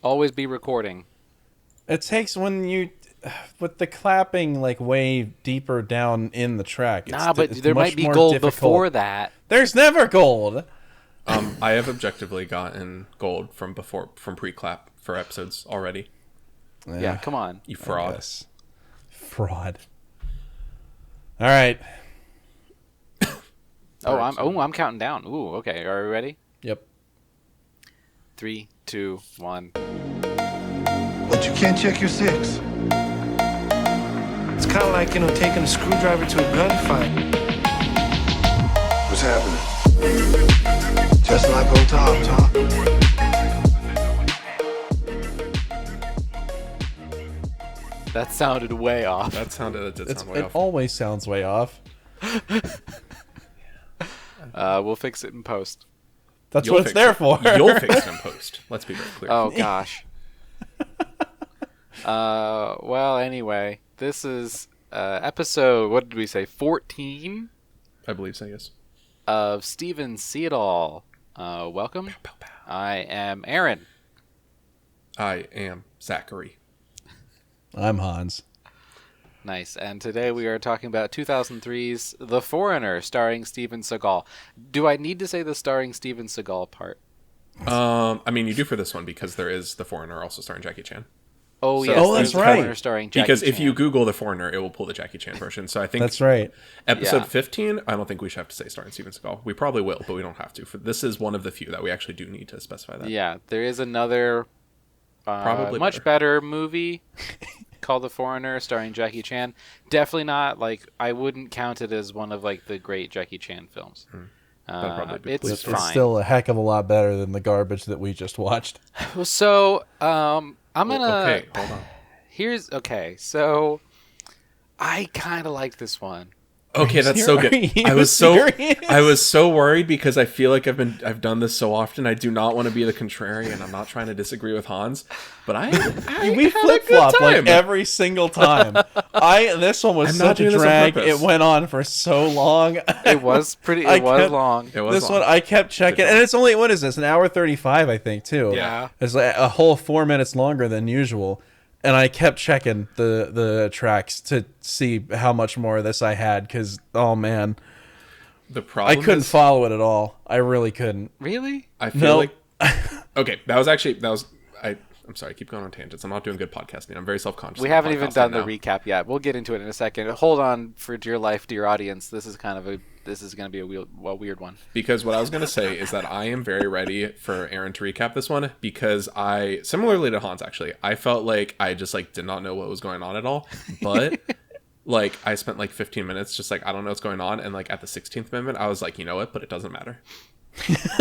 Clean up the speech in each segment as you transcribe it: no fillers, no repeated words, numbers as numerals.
Always be recording. It takes when you, with the clapping like way deeper down in the track. But it's there much might be more gold difficult. before that. There's never gold. I have objectively gotten gold from pre-clap for episodes already. Yeah, come on. You fraud. Fraud. All right. I'm counting down. Ooh, okay. Are we ready? Yep. 3, 2, 1. But you can't check your six. It's kind of like, taking a screwdriver to a gunfight. What's happening? Just like old Tom. That sounded way off. That did sound way off. It always sounds way off. We'll fix it in post. That's what it's there for. You'll fix it in post. Let's be very clear. Oh, gosh. Well, anyway, this is episode, what did we say, 14? I believe so, yes. Of Steven Seagal. Welcome. Pow, pow, pow. I am Aaron. I am Zachary. I'm Hans. Nice. And today we are talking about 2003's The Foreigner, starring Steven Seagal. Do I need to say the starring Steven Seagal part? I mean, you do for this one because there is The Foreigner also starring Jackie Chan. Oh, So- yes. Oh, there's that's The right. Foreigner starring Jackie Because if Chan. you Google The Foreigner, it will pull the Jackie Chan version. So I think That's right. episode Yeah. 15, I don't think we should have to say starring Steven Seagal. We probably will, but we don't have to. For this is one of the few that we actually do need to specify that. Yeah, there is another Probably much better movie called The Foreigner, starring Jackie Chan. Definitely not, I wouldn't count it as one of, the great Jackie Chan films. That'd probably be It's pleased It's for. fine. still a heck of a lot better than the garbage that we just watched. So, I'm gonna... Okay, hold on. So I kind of like this one. Okay, that's so good. I was so worried because I feel like I've done this so often. I do not want to be the contrarian. I'm not trying to disagree with Hans, but We flip flop every single time. This one was such a drag. It went on for so long. It was pretty. It was long. This one I kept checking, and it's only, what is this? An hour 35, I think, too. Yeah. It's like a whole 4 minutes longer than usual. And I kept checking the tracks to see how much more of this I had, because, oh man, The problem I couldn't is, follow it at all. I really couldn't. Really? I feel No. like okay, I'm sorry, I keep going on tangents. I'm not doing good podcasting. I'm very self-conscious. We of haven't even podcasting done now. the recap yet. We'll get into it in a second. Hold on for dear life, dear audience. This is going to be a weird one. Because what I was going to say is that I am very ready for Aaron to recap this one, because I, similarly to Hans actually, I felt like I just did not know what was going on at all. But I spent 15 minutes just I don't know what's going on, and at the 16th minute I was like, you know what, but it doesn't matter.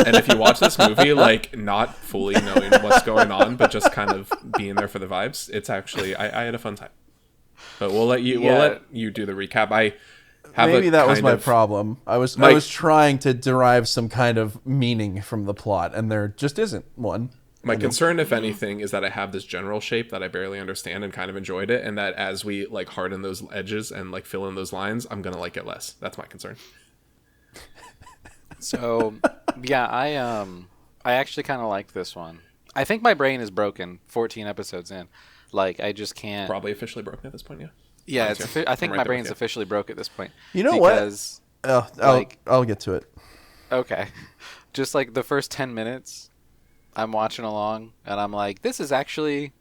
And if you watch this movie not fully knowing what's going on, but just kind of being there for the vibes, it's actually I had a fun time. But we'll let you do the recap. Maybe that was my problem. I was trying to derive some kind of meaning from the plot, and there just isn't one. My concern, if anything, is that I have this general shape that I barely understand and kind of enjoyed it, and that as we harden those edges and fill in those lines, I'm gonna like it less. That's my concern. So, yeah, I actually kind of like this one. I think my brain is broken 14 episodes in. I just can't. Probably officially broken at this point, yeah. Yeah, Mine's I think I'm right my there brain's with you. officially broke at this point. You know because, what? I'll get to it. Okay. Just the first 10 minutes, I'm watching along, and I'm like, this is actually...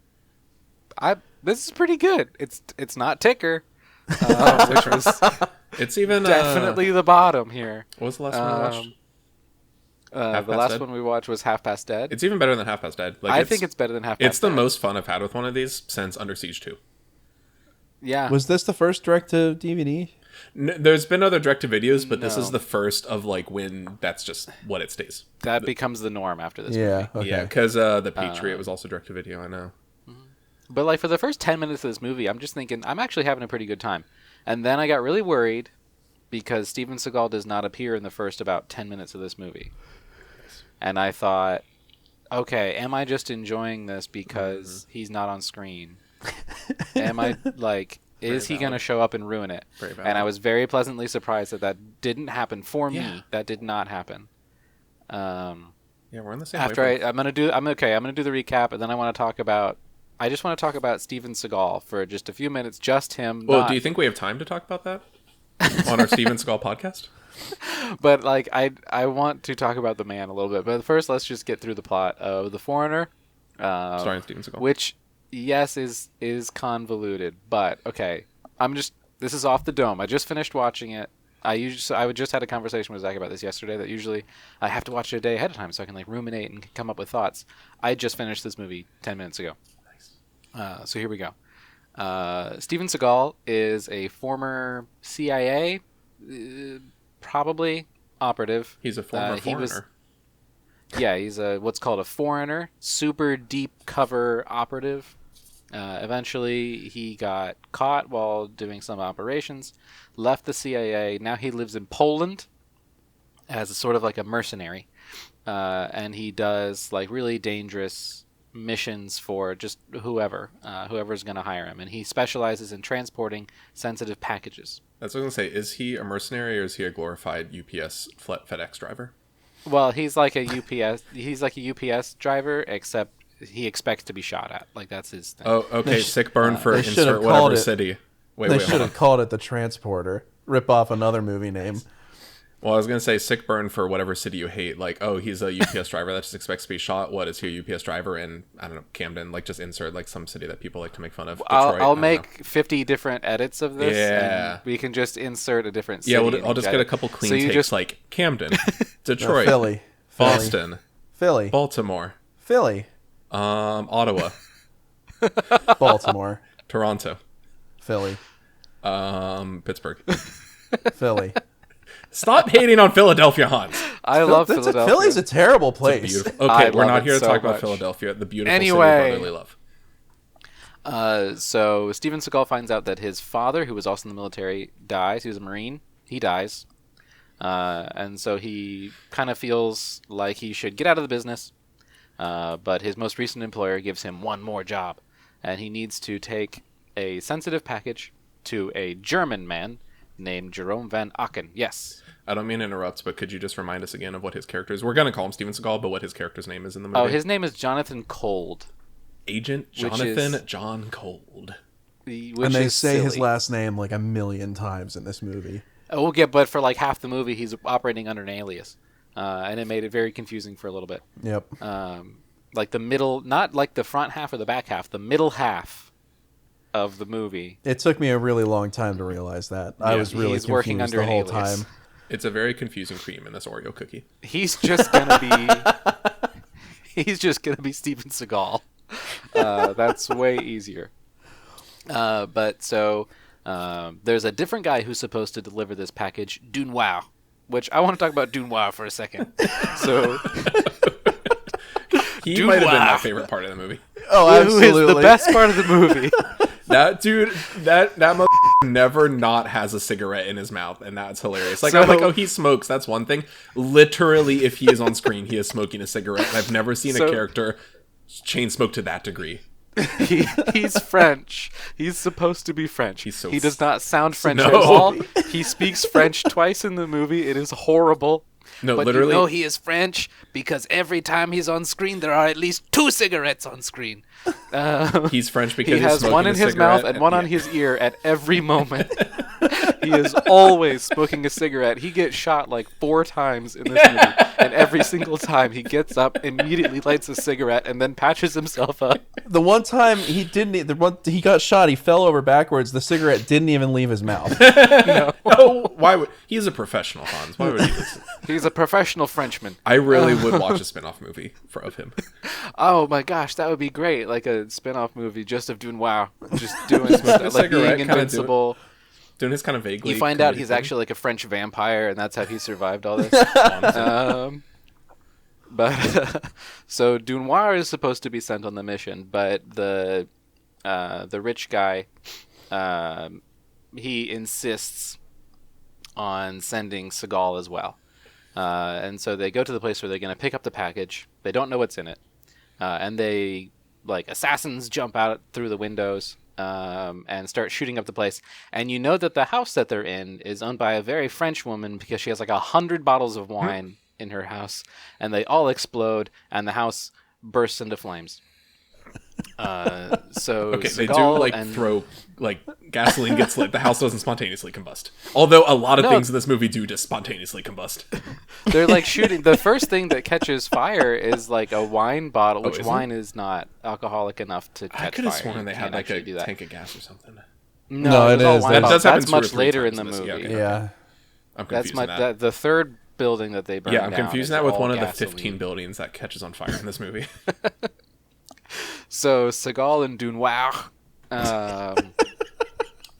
this is pretty good. It's not Ticker, which was It's even definitely the bottom here. what was the last one I watched? Half The Past last Dead? one we watched was Half Past Dead. It's even better than Half Past Dead. I think it's better than Half Past It's the Dead. most fun I've had with one of these since Under Siege 2. Yeah. Was this the first direct-to-DVD? There's been other direct-to-videos, but this is the first of when that's just what it stays. That becomes the norm after this Yeah, movie. okay. Yeah, because The Patriot was also direct-to-video, I know. But for the first 10 minutes of this movie, I'm just thinking, I'm actually having a pretty good time. And then I got really worried because Steven Seagal does not appear in the first about 10 minutes of this movie. And I thought, okay, am I just enjoying this because he's not on screen? Am I, is he going to show up and ruin it? Very valid. And I was very pleasantly surprised that didn't happen for Yeah. me. That did not happen. Yeah, Yeah, we're on the same After wavelength. I'm gonna do the recap, and then I just want to talk about Steven Seagal for just a few minutes, just him. Well, do you think we have time to talk about that on our Steven Seagal podcast? But like, I want to talk about the man a little bit. But first, let's just get through the plot of The Foreigner, Starring Steven Seagal. which yes is convoluted, but okay. This is off the dome. I just finished watching it. I just had a conversation with Zach about this yesterday. That usually I have to watch it a day ahead of time so I can like ruminate and come up with thoughts. I just finished this movie 10 minutes ago. Nice. So here we go. Steven Seagal is a former CIA, probably operative. He's a former foreigner. He's what's called a foreigner, super deep cover operative. Eventually, he got caught while doing some operations, left the CIA. Now he lives in Poland as a sort of like a mercenary, and he does like really dangerous missions for just whoever's going to hire him. And he specializes in transporting sensitive packages. That's what I was going to say. Is he a mercenary or is he a glorified UPS FedEx driver? Well, he's like a UPS driver, except he expects to be shot at. Like, that's his thing. Oh, okay. Sick burn for they insert should've whatever called it- city. They should have called it The Transporter. Rip off another movie name. Well, I was going to say sick burn for whatever city you hate. Like, oh, he's a UPS driver that just expects to be shot. What, is he a UPS driver in, I don't know, Camden? Like, just insert, like, some city that people like to make fun of. Detroit, I'll make 50 different edits of this. Yeah. And we can just insert a different city. Yeah, in I'll just each get a edit. couple clean So you takes, just- like Camden, Detroit, Philly. Boston, Philly. Baltimore, Philly. Ottawa, Baltimore. Toronto, Philly. Pittsburgh. Philly. Stop hating on Philadelphia, Hans. I love Philadelphia. Philly's a terrible place. Beautiful. I Okay, we're love not it here to so talk about much. Philadelphia, the beautiful Anyway. city of brotherly love. So Steven Seagal finds out that his father, who was also in the military, dies. He was a Marine. He dies. And so he kind of feels like he should get out of the business. But his most recent employer gives him one more job. And he needs to take a sensitive package to a German man named Jerome Van Aken. Yes. I don't mean to interrupt, but could you just remind us again of what his character is? We're going to call him Steven Seagal, but what his character's name is in the movie? Oh, his name is Jonathan Cold. Agent Jonathan John Cold. Which And they is say his silly. last name like a million times in this movie. Oh, but for like half the movie, he's operating under an alias. And it made it very confusing for a little bit. Yep. Like the middle, not like the front half or the back half, the middle half of the movie. It took me a really long time to realize that. I Yeah, was really he's confused working under the an whole alias. time. It's a very confusing cream in this Oreo cookie. He's just gonna be, he's just gonna be Steven Seagal. That's way easier. But so there's a different guy who's supposed to deliver this package, Dunoir, which I want to talk about Dunoir for a second. So He might have been my Dunoir. favorite part of the movie. Oh, who is the best part of the movie? That dude, that mother never not has a cigarette in his mouth, and that's hilarious. Like, I'm So- like, oh, he smokes. That's one thing. Literally, if he is on screen, he is smoking a cigarette. And I've never seen a So- character chain smoke to that degree. He's French. He's supposed to be French. He's so he does not sound French No. at all. He speaks French twice in the movie. It is horrible. No, But literally. you know he is French because every time he's on screen, there are at least 2 cigarettes on screen. He's French because He he's has smoking one a in his cigarette mouth and one on yeah. his ear at every moment. He is always smoking a cigarette. He gets shot like 4 times in this movie, and every single time he gets up, immediately lights a cigarette, and then patches himself up. The one time he didn't, he got shot, he fell over backwards. The cigarette didn't even leave his mouth. Oh, why would he's a professional, Hans? Why would he listen? He's a professional Frenchman. I really would watch a spin-off movie of him. Oh my gosh, that would be great! Like a spin-off movie just of Dunoir, just doing like cigarette, being kinda invincible. Doing his kind of vaguely. You find out comedy he's thing. actually like a French vampire, and that's how he survived all this. But so Dunoir is supposed to be sent on the mission, but the rich guy, he insists on sending Seagal as well. And so they go to the place where they're going to pick up the package. They don't know what's in it. And they, like, assassins jump out through the windows and start shooting up the place. And you know that the house that they're in is owned by a very French woman because she has, like, 100 bottles of wine in her house, and they all explode, and the house bursts into flames. So Okay, they Seagal do throw gasoline gets lit. The house doesn't spontaneously combust. Although a lot of things in this movie do just spontaneously combust. They're shooting. The first thing that catches fire is a wine bottle, which wine it? is not alcoholic enough to catch fire. I could have sworn You they had can't actually a do that. tank of gas or something. No, it it was all is. wine That bottles. does happen That's 2 or much 3 later times in the this. movie. Yeah, okay. Yeah. I'm That's confusing my that. the third building that they burned Yeah, I'm down confusing is that with all one of the gasoline. 15 buildings that catches on fire in this movie. So Seagal and Dunoir,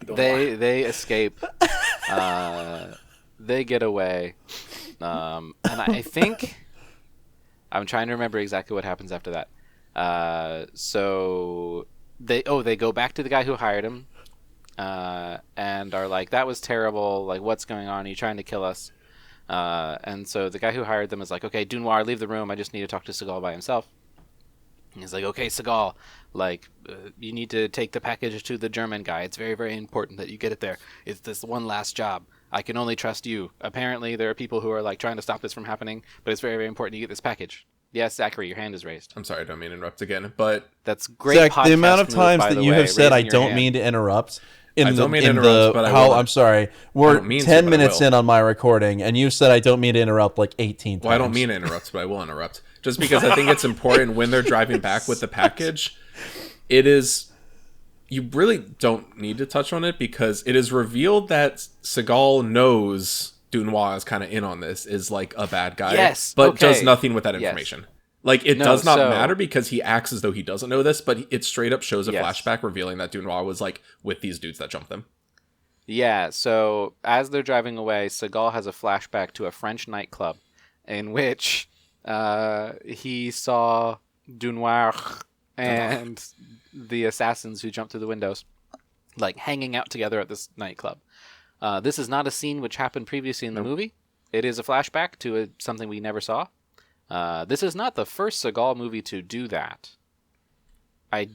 they escape. They get away, and I think I'm trying to remember exactly what happens after that. So they go back to the guy who hired him, and are like, "That was terrible. Like, what's going on? Are you trying to kill us?" And so the guy who hired them is like, "Okay, Dunoir, leave the room. I just need to talk to Seagal by himself." And he's like, "Okay, Seagal, you need to take the package to the German guy. It's very, very important that you get it there. It's this one last job. I can only trust you. Apparently, there are people who are trying to stop this from happening, but it's very, very important you get this package." Yes, Zachary, your hand is raised. I'm sorry, I don't mean to interrupt again, but That's great. Zach, podcast the amount of move, times by that the you way, have said I raising your don't hand. mean to interrupt. I don't mean to interrupt, but I will. I'm sorry. I We're don't mean to, 10 but I minutes will. in on my recording, and you said I don't mean to interrupt 18 times. well, I don't mean to interrupt, but I will interrupt. Just because I think it's important when they're driving back with the package, you really don't need to touch on it because it is revealed that Seagal knows Dunoir is kind of in on this, is a bad guy. Yes, but okay. does nothing with that Yes. information. It No, does not so- matter because he acts as though he doesn't know this, but it straight up shows a Yes. flashback revealing that Dunoir was with these dudes that jumped them. Yeah, so as they're driving away, Seagal has a flashback to a French nightclub in which he saw Dunoir and the assassins who jumped through the windows hanging out together at this nightclub. This is not a scene which happened previously in the movie. It is a flashback to something we never saw. This is not the first Seagal movie to do that. I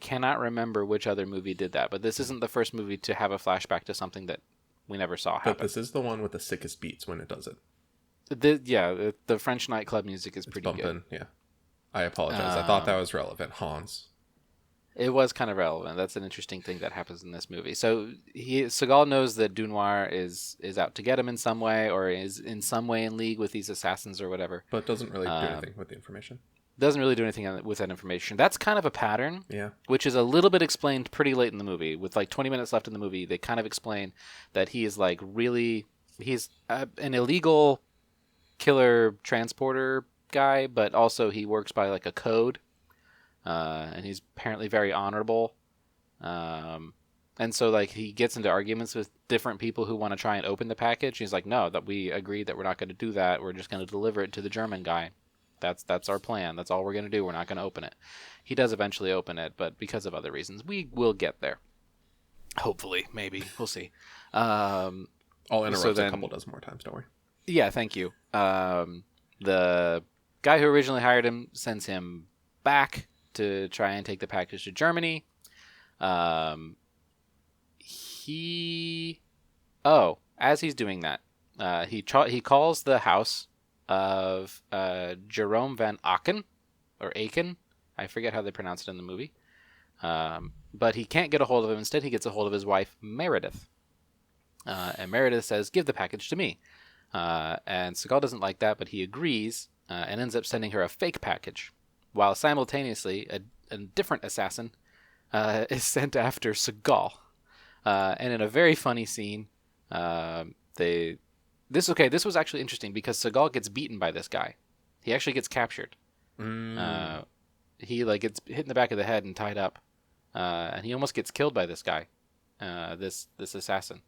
cannot remember which other movie did that, but this isn't the first movie to have a flashback to something that we never saw happen. But this is the one with the sickest beats when it does it. The French nightclub music is It's pretty bumping, good. yeah. I apologize. I thought that was relevant. Hans. It was kind of relevant. That's an interesting thing that happens in this movie. So Seagal knows that Dunoir is out to get him in some way, or is in some way in league with these assassins or whatever. But doesn't really do anything with the information. Doesn't really do anything with that information. That's kind of a pattern, Yeah. which is a little bit explained pretty late in the movie. With 20 minutes left in the movie, they kind of explain that he is he's an illegal killer transporter guy, but also he works by a code, and he's apparently very honorable. And so he gets into arguments with different people who want to try and open the package. He's like, "No, that we agreed that we're not going to do that. We're just going to deliver it to the German guy. That's our plan. That's all we're going to do. We're not going to open it." He does eventually open it, but because of other reasons, we will get there. Hopefully, maybe. We'll see. I'll interrupt so a then- couple dozen more times, don't worry. Yeah, thank you. The guy who originally hired him sends him back to try and take the package to Germany. As he's doing that, he calls the house of Jerome van Aken, or Aken. I forget how they pronounce it in the movie. But he can't get a hold of him. Instead, he gets a hold of his wife, Meredith. And Meredith says, "Give the package to me." And Seagal doesn't like that, but he agrees and ends up sending her a fake package, while simultaneously a different assassin is sent after Seagal. And in a very funny scene, this was actually interesting because Seagal gets beaten by this guy. He actually gets captured. He gets hit in the back of the head and tied up, and he almost gets killed by this guy, this assassin,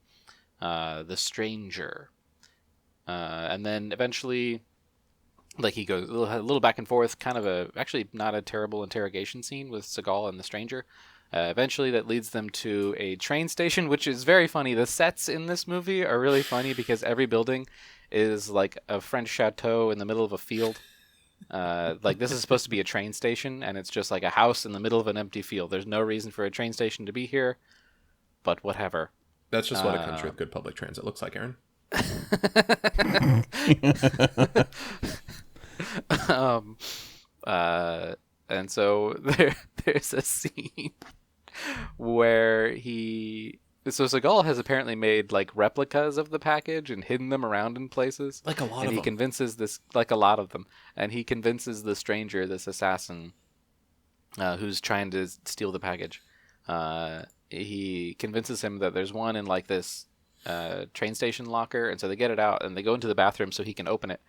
the Stranger. And then eventually, he goes a little back and forth, kind of actually not a terrible interrogation scene with Seagal and the Stranger. Eventually, that leads them to a train station, which is very funny. The sets in this movie are really funny because every building is a French chateau in the middle of a field. This is supposed to be a train station, and it's just a house in the middle of an empty field. There's no reason for a train station to be here, but whatever. That's just what a country with good public transit looks like, Aaron. um, and so there's a scene where so Seagal has apparently made like replicas of the package and hidden them around in places. Like a lot and of he them. convinces this, like a lot of them, and he convinces the stranger, this assassin, who's trying to steal the package. He convinces him that there's one in like this train station locker, and so they get it out and they go into the bathroom so he can open it.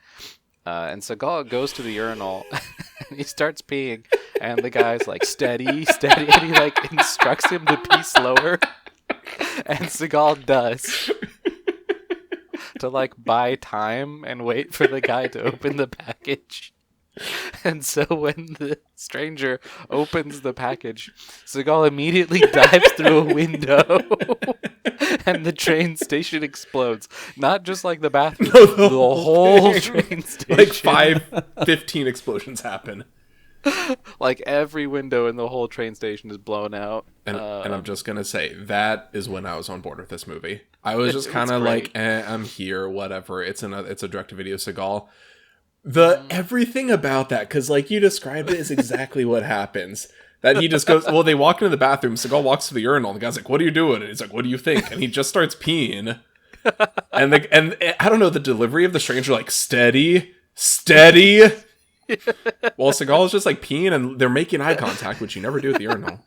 And Seagal goes to the urinal and he starts peeing, and the guy's like, steady, steady, and he like instructs him to pee slower. And Seagal does, to like buy time and wait for the guy to open the package. And so when the stranger opens the package, Seagal immediately dives through a window and the train station explodes. Not just like the bathroom, the whole train station. Like 15 explosions happen. Like every window in the whole train station is blown out. And I'm just going to say, that is when I was on board with this movie. I was just kind of like, I'm here, whatever. It's a direct-to-video Seagal. Everything about that, because like you described it, is exactly what happens. That he just goes, well, they walk into the bathroom, Seagal walks to the urinal, and the guy's like, what are you doing? And he's like, what do you think? And he just starts peeing. And I don't know, the delivery of the stranger, like, steady, steady. Well, Seagal is just like peeing, and they're making eye contact, which you never do at the urinal.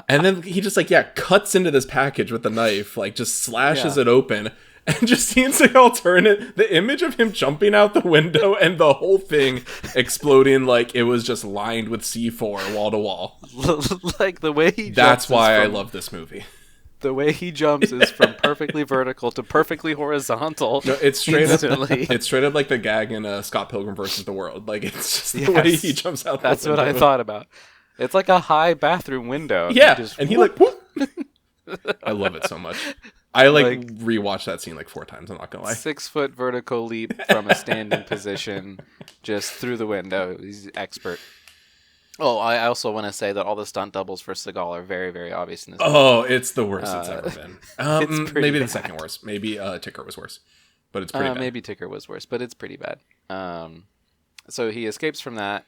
And then he just like, cuts into this package with the knife, like just slashes it open. And just seeing Seagal turn it, the image of him jumping out the window and the whole thing exploding like it was just lined with C4 wall to wall. Like the way he jumps. That's why I love this movie. The way he jumps is from perfectly vertical to perfectly horizontal. No, it's straight instantly. up. It's straight up like the gag in Scott Pilgrim versus the World. Like it's just the way he jumps out. That's what I thought about. It's like a high bathroom window. Yeah, and he like. Whoop. I love it so much. I like rewatched that scene like 4 times. I'm not gonna lie. 6-foot vertical leap from a standing position, just through the window. He's expert. Oh, I also want to say that all the stunt doubles for Seagal are very, very obvious in this movie. Oh, it's the worst it's ever been. It's maybe bad. The second worst. Maybe Ticker was worse, but it's pretty bad. Maybe Ticker was worse, but it's pretty bad. So he escapes from that.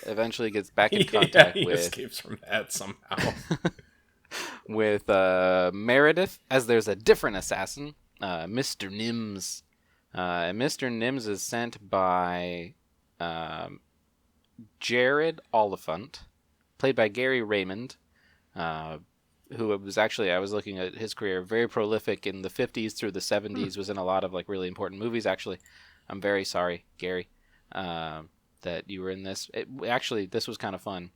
Eventually gets back in contact he with. Escapes from that somehow. With Meredith, as there's a different assassin, Mr. Nims. Mr. Nims is sent by Jared Oliphant, played by Gary Raymond, who was actually, I was looking at his career, very prolific in the 50s through the 70s, was in a lot of like really important movies, actually. I'm very sorry, Gary, that you were in this. Actually, this was kind of fun.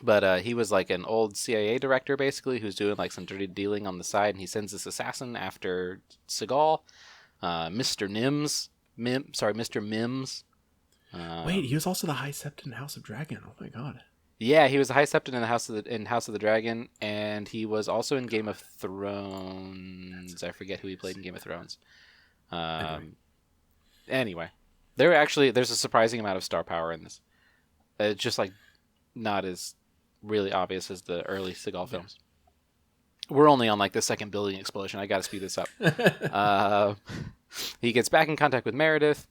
But he was like an old CIA director, basically, who's doing like some dirty dealing on the side, and he sends this assassin after Seagal, Mr. Mr. Mims. Wait, he was also the High Septon in House of Dragon. Oh my god. Yeah, he was the High Septon in House of the Dragon, and he was also in Game of Thrones. I forget who he played in Game of Thrones. Anyway, there's a surprising amount of star power in this. It's just like not as really obvious as the early Seagal films. We're only on like the second building explosion. I got to speed this up. He gets back in contact with Meredith,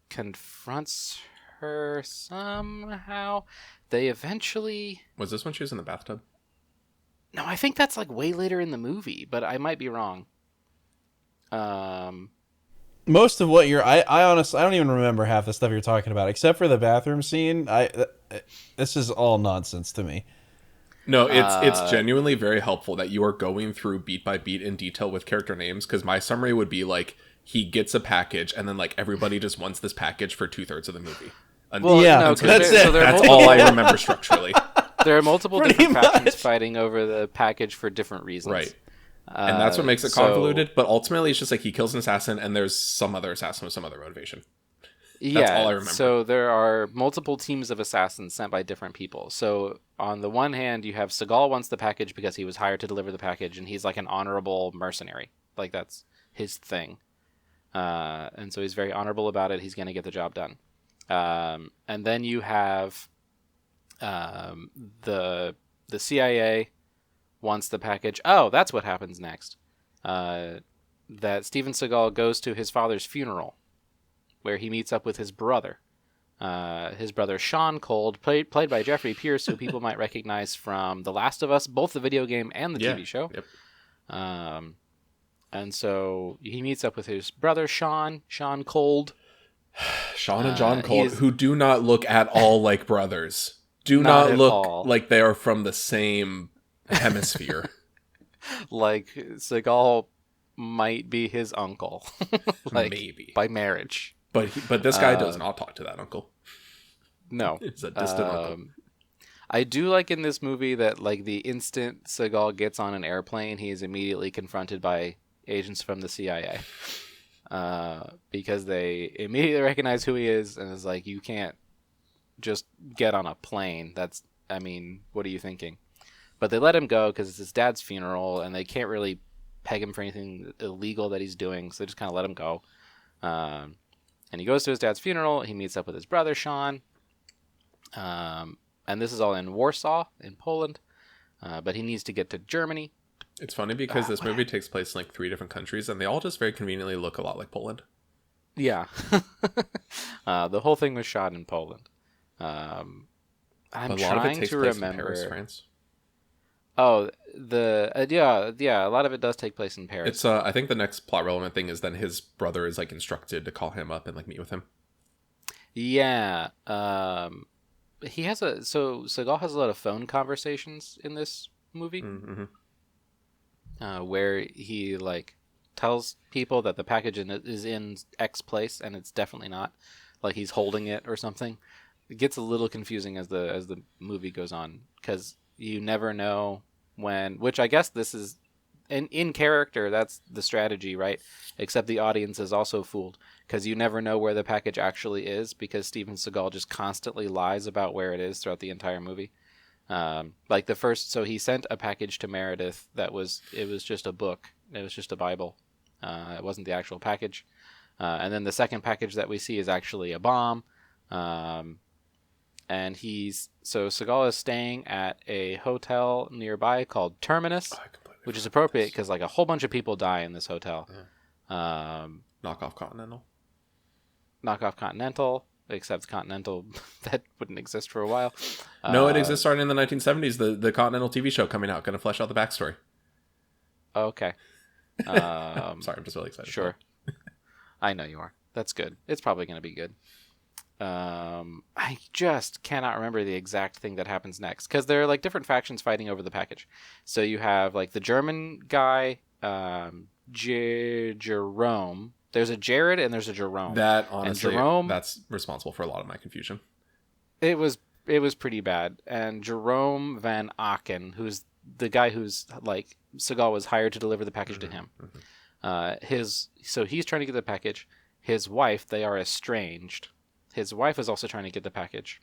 confronts her somehow. They eventually... Was this when she was in the bathtub? No, I think that's like way later in the movie, but I might be wrong. Most of what I honestly, I don't even remember half the stuff you're talking about, except for the bathroom scene. This is all nonsense to me. No, it's genuinely very helpful that you are going through beat by beat in detail with character names, because my summary would be like, he gets a package, and then like everybody just wants this package for 2/3 of the movie. Well, yeah, no, that's it. That's all I remember structurally. There are multiple different factions fighting over the package for different reasons. Right. And that's what makes it convoluted, but ultimately it's just like he kills an assassin and there's some other assassin with some other motivation. That's all I remember. So there are multiple teams of assassins sent by different people. So on the one hand, you have Seagal wants the package because he was hired to deliver the package, and he's like an honorable mercenary. Like that's his thing. And so he's very honorable about it. He's going to get the job done. And then you have the CIA wants the package. Oh, that's what happens next. that Steven Seagal goes to his father's funeral, where he meets up with his brother. His brother Sean Cold, played by Jeffrey Pierce, who people might recognize from The Last of Us, both the video game and the TV show. Yep. And so he meets up with his brother Sean Cold. Sean and John Cold, who do not look at all like brothers. Do not look like they are from the same hemisphere. Like Seagal might be his uncle. Like, maybe. By marriage. But this guy does not talk to that uncle. No. It's a distant uncle. I do like in this movie that, like, the instant Seagal gets on an airplane, he is immediately confronted by agents from the CIA. Because they immediately recognize who he is and is like, you can't just get on a plane. What are you thinking? But they let him go because it's his dad's funeral and they can't really peg him for anything illegal that he's doing, so they just kind of let him go. And he goes to his dad's funeral. He meets up with his brother, Sean. And this is all in Warsaw, in Poland. But he needs to get to Germany. It's funny because this movie takes place in like 3 different countries, and they all just very conveniently look a lot like Poland. Yeah. The whole thing was shot in Poland. I'm But a lot trying of it takes to place remember. in Paris, France. Oh, yeah. A lot of it does take place in Paris. It's I think the next plot relevant thing is then his brother is like instructed to call him up and like meet with him. Yeah. He has Seagal has a lot of phone conversations in this movie. Mm-hmm. Where he like tells people that the package is in X place and it's definitely not, like he's holding it or something. It gets a little confusing as the movie goes on because you never know when. Which I guess this is in character. That's the strategy, right? Except the audience is also fooled because you never know where the package actually is because Steven Seagal just constantly lies about where it is throughout the entire movie. Like so he sent a package to Meredith it was just a book. It was just a Bible. It wasn't the actual package. And then the second package that we see is actually a bomb. And Seagal is staying at a hotel nearby called Terminus, which is appropriate because like a whole bunch of people die in this hotel. Yeah. Knockoff Continental. Except Continental, that wouldn't exist for a while. No, it exists starting in the 1970s. The Continental TV show coming out, going to flesh out the backstory. Okay. Sorry, I'm just really excited. Sure. I know you are. That's good. It's probably going to be good. I just cannot remember the exact thing that happens next because there are like different factions fighting over the package. So you have like the German guy, Jerome. There's a Jared and there's a Jerome. That honestly, Jerome, that's responsible for a lot of my confusion. It was pretty bad. And Jerome Van Aken, who's the guy who's like Seagal was hired to deliver the package to him. Mm-hmm. So he's trying to get the package. His wife, they are estranged. His wife is also trying to get the package.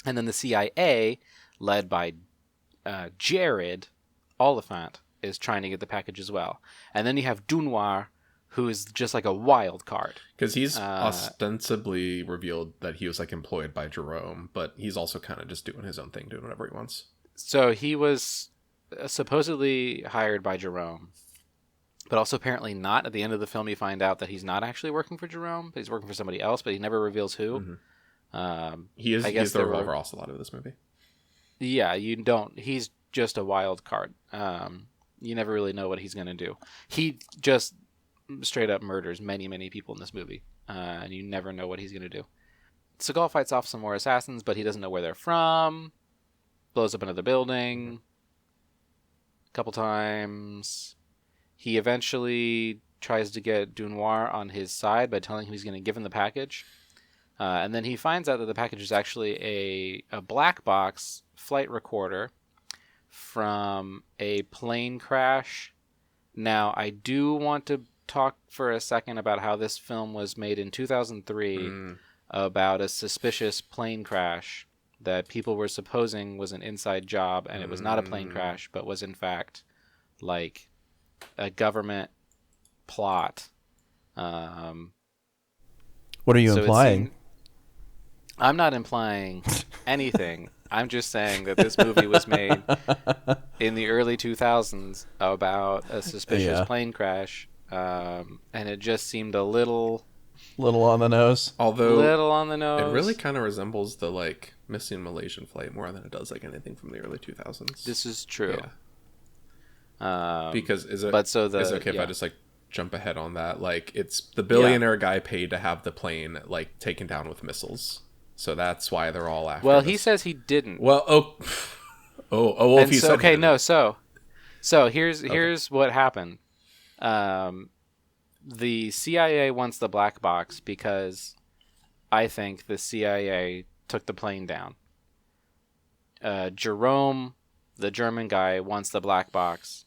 And then the CIA, led by Jared Oliphant, is trying to get the package as well. And then you have Dunoir, who is just like a wild card. Because he's ostensibly revealed that he was like employed by Jerome, but he's also kind of just doing his own thing, doing whatever he wants. So he was supposedly hired by Jerome, but also apparently not. At the end of the film, you find out that he's not actually working for Jerome, but he's working for somebody else, but he never reveals who. Mm-hmm. He's the revolver also a lot of this movie. Yeah, you don't. He's just a wild card. You never really know what he's going to do. He just straight up murders many, many people in this movie, and you never know what he's going to do. Seagal fights off some more assassins, but he doesn't know where they're from. Blows up another building a couple times. He eventually tries to get Dunoir on his side by telling him he's going to give him the package. And then he finds out that the package is actually a black box flight recorder from a plane crash. Now, I do want to talk for a second about how this film was made in 2003 about a suspicious plane crash that people were supposing was an inside job, and it was not a plane crash, but was in fact like a government plot. What are you implying? I'm not implying anything. I'm just saying that this movie was made in the early 2000s about a suspicious plane crash, and it just seemed a little on the nose. Although little on the nose. it really kind of resembles the like missing Malaysian flight more than it does like anything from the early 2000s. This is true. Yeah. Because is it okay if I just like jump ahead on that? Like, it's the billionaire guy paid to have the plane like taken down with missiles, so that's why they're all after. Well, this. he says he didn't. Well, well, if he said okay, he no, didn't. so here's what happened. The CIA wants the black box because I think the CIA took the plane down. Jerome, the German guy, wants the black box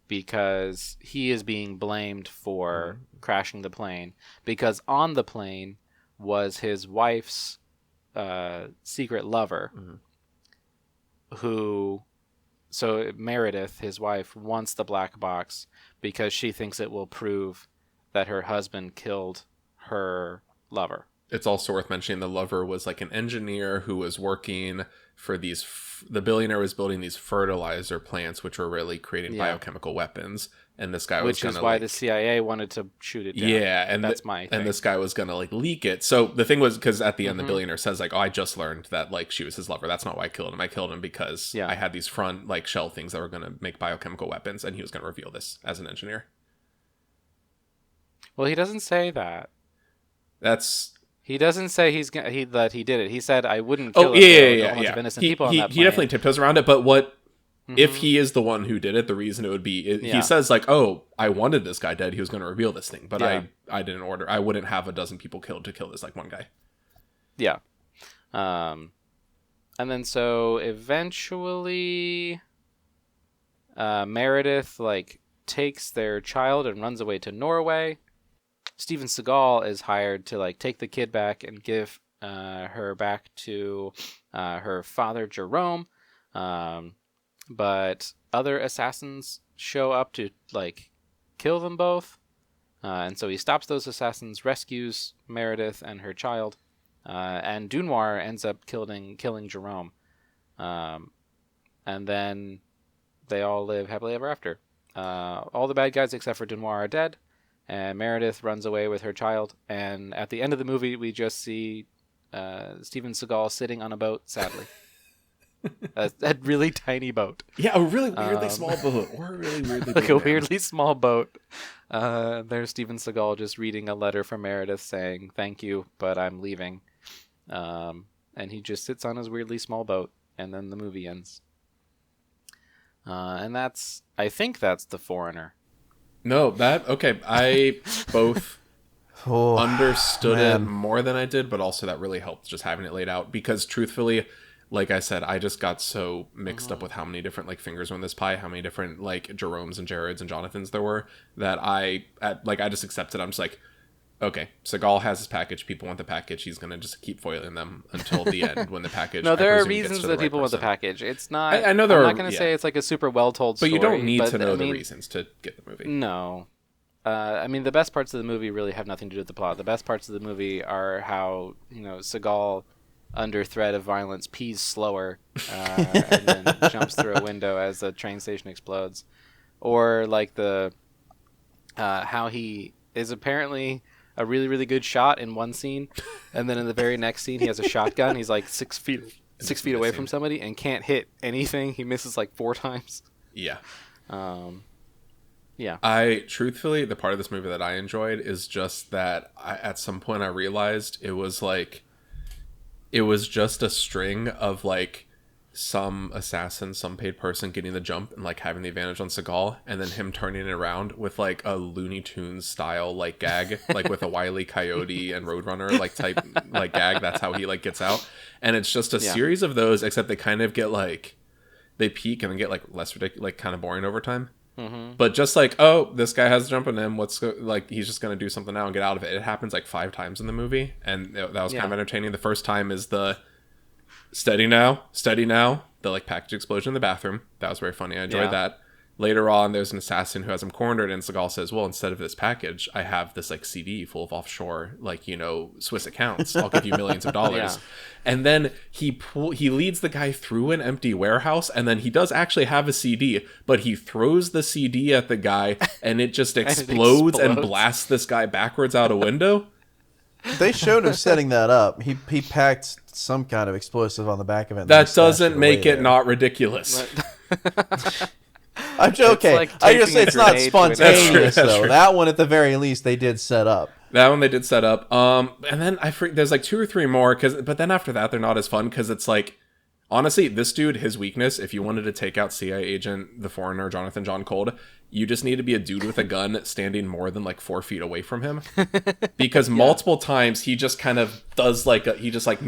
because he is being blamed for crashing the plane, because on the plane was his wife's secret lover, so Meredith, his wife, wants the black box because she thinks it will prove that her husband killed her lover. It's also worth mentioning the lover was like an engineer who was working for these. The billionaire was building these fertilizer plants, which were really creating biochemical weapons. And this guy was going to, which is why the CIA wanted to shoot it down. Yeah, and that's my thing. And this guy was going to like leak it. So the thing was, because at the end the billionaire says like, "Oh, I just learned that like she was his lover. That's not why I killed him. I killed him because I had these front like shell things that were going to make biochemical weapons, and he was going to reveal this as an engineer." Well, he doesn't say that. He doesn't say that he did it. He said, "I wouldn't kill a bunch of innocent people on that plane." He definitely tiptoes around it, but what if he is the one who did it? The reason it would be he says like, "Oh, I wanted this guy dead. He was going to reveal this thing, but I didn't order. I wouldn't have a dozen people killed to kill this like one guy." Yeah. And then so eventually, Meredith like takes their child and runs away to Norway. Steven Seagal is hired to like take the kid back and give her back to her father Jerome, but other assassins show up to like kill them both, and so he stops those assassins, rescues Meredith and her child, and Dunoir ends up killing Jerome, and then they all live happily ever after. All the bad guys except for Dunoir are dead. And Meredith runs away with her child, and at the end of the movie, we just see Steven Seagal sitting on a boat, sadly. a really tiny boat. Yeah, a really weirdly small boat. Or a really weirdly like a weirdly small boat. There's Steven Seagal just reading a letter from Meredith saying, "Thank you, but I'm leaving." And he just sits on his weirdly small boat, and then the movie ends. And I think that's The Foreigner. No, I both understood it more than I did, but also that really helped just having it laid out, because truthfully, like I said, I just got so mixed up with how many different like fingers were in this pie, how many different like Jeromes and Jareds and Jonathans there were, that I just accepted. I'm just like, okay, Seagal has his package. People want the package. He's gonna just keep foiling them until the end when the package. No, there are reasons that people want the package. It's not. I know there are. I'm not gonna say it's like a super well told story, but you don't need to know the reasons to get the movie. No, I mean the best parts of the movie really have nothing to do with the plot. The best parts of the movie are how Seagal, under threat of violence, pees slower and then jumps through a window as the train station explodes, or like the how he is apparently a really, really good shot in one scene, and then in the very next scene he has a shotgun. He's like 6 feet away from somebody and can't hit anything. He misses like 4 times. Yeah. Yeah. I truthfully, the part of this movie that I enjoyed is just that at some point I realized it was just a string of like some assassin, some paid person getting the jump and like having the advantage on Seagal, and then him turning it around with like a Looney Tunes style like gag, like with a Wile E. Coyote and Roadrunner like type like gag. That's how he like gets out, and it's just a series of those, except they kind of get like they peak and then get like less ridiculous, like kind of boring over time. Mm-hmm. But just like, oh, this guy has a jump on him. Like he's just gonna do something now and get out of it. It happens like 5 times in the movie, and that was kind of entertaining. The first time is the steady now, the like package explosion in the bathroom. That was very funny. I enjoyed that. later on, there's an assassin who has him cornered, and Seagal says, well, instead of this package, I have this like CD full of offshore, like, you know, Swiss accounts. I'll give you millions of dollars. Yeah. And then he leads the guy through an empty warehouse, and then he does actually have a CD, but he throws the CD at the guy, and it just explodes and blasts this guy backwards out a window. They showed him setting that up. He packed some kind of explosive on the back of it. That doesn't make it not ridiculous. I'm joking. Like I just say it's not spontaneous That's though. true. That one at the very least they did set up. That one they did set up. And then there's like 2 or 3 more, but then after that they're not as fun, because it's like, honestly, this dude, his weakness, if you wanted to take out CIA agent, the foreigner, Jonathan John Cold, you just need to be a dude with a gun standing more than like 4 feet away from him. Because multiple times he just kind of does like, he just like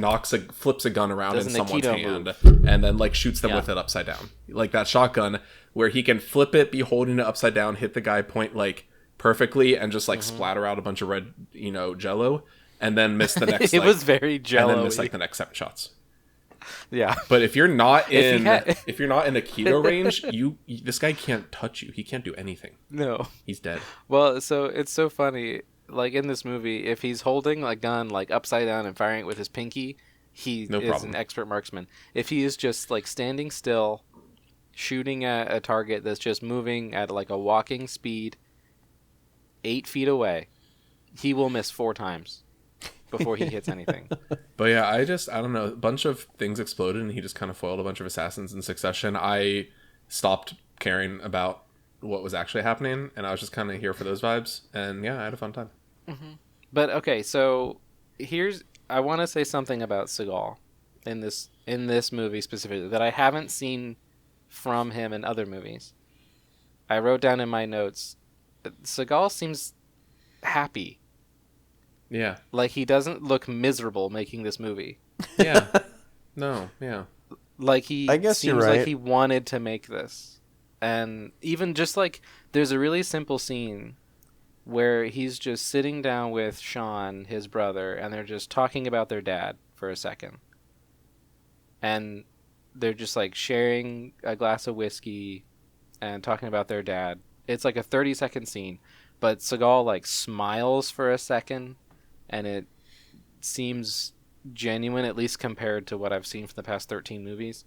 flips a gun around in someone's hand and then like shoots them with it upside down. Like that shotgun where he can flip it, be holding it upside down, hit the guy point like perfectly and just like splatter out a bunch of red, you know, jello, and then miss the next It like, was very jello-y. and then miss like the next 7 shots. Yeah. But if you're not in if you're not in a keto range, this guy can't touch you. He can't do anything. No. He's dead. Well, so it's so funny. Like in this movie, if he's holding a gun like upside down and firing it with his pinky, he is an expert marksman. If he is just like standing still, shooting at a target that's just moving at like a walking speed 8 feet away, he will miss 4 times before he hits anything. But yeah, I don't know. A bunch of things exploded and he just kind of foiled a bunch of assassins in succession. I stopped caring about what was actually happening, and I was just kind of here for those vibes. And yeah, I had a fun time. Mm-hmm. But okay, so I want to say something about Seagal in this movie specifically that I haven't seen from him in other movies. I wrote down in my notes, Seagal seems happy. Yeah. Like he doesn't look miserable making this movie. Yeah. No, yeah. Like he I guess seems you're right. like he wanted to make this. And even just like there's a really simple scene where he's just sitting down with Sean, his brother, and they're just talking about their dad for a second. And they're just like sharing a glass of whiskey and talking about their dad. It's like a 30-second scene, but Seagal like smiles for a second, and it seems genuine, at least compared to what I've seen from the past 13 movies.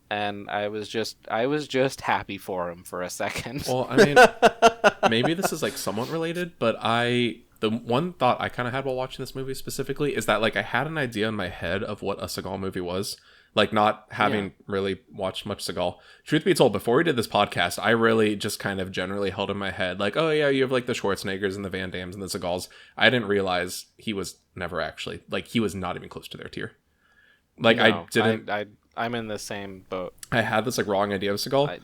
And I was just happy for him for a second. Well, I mean, maybe this is like somewhat related, but the one thought I kind of had while watching this movie specifically is that like I had an idea in my head of what a Seagal movie was, like not having really watched much Seagal. Truth be told, before we did this podcast, I really just kind of generally held in my head like, oh yeah, you have like the Schwarzeneggers and the Van Dammes and the Seagals. I didn't realize he was never actually, like, he was not even close to their tier. Like, no, I'm in the same boat. I had this like wrong idea of Seagal,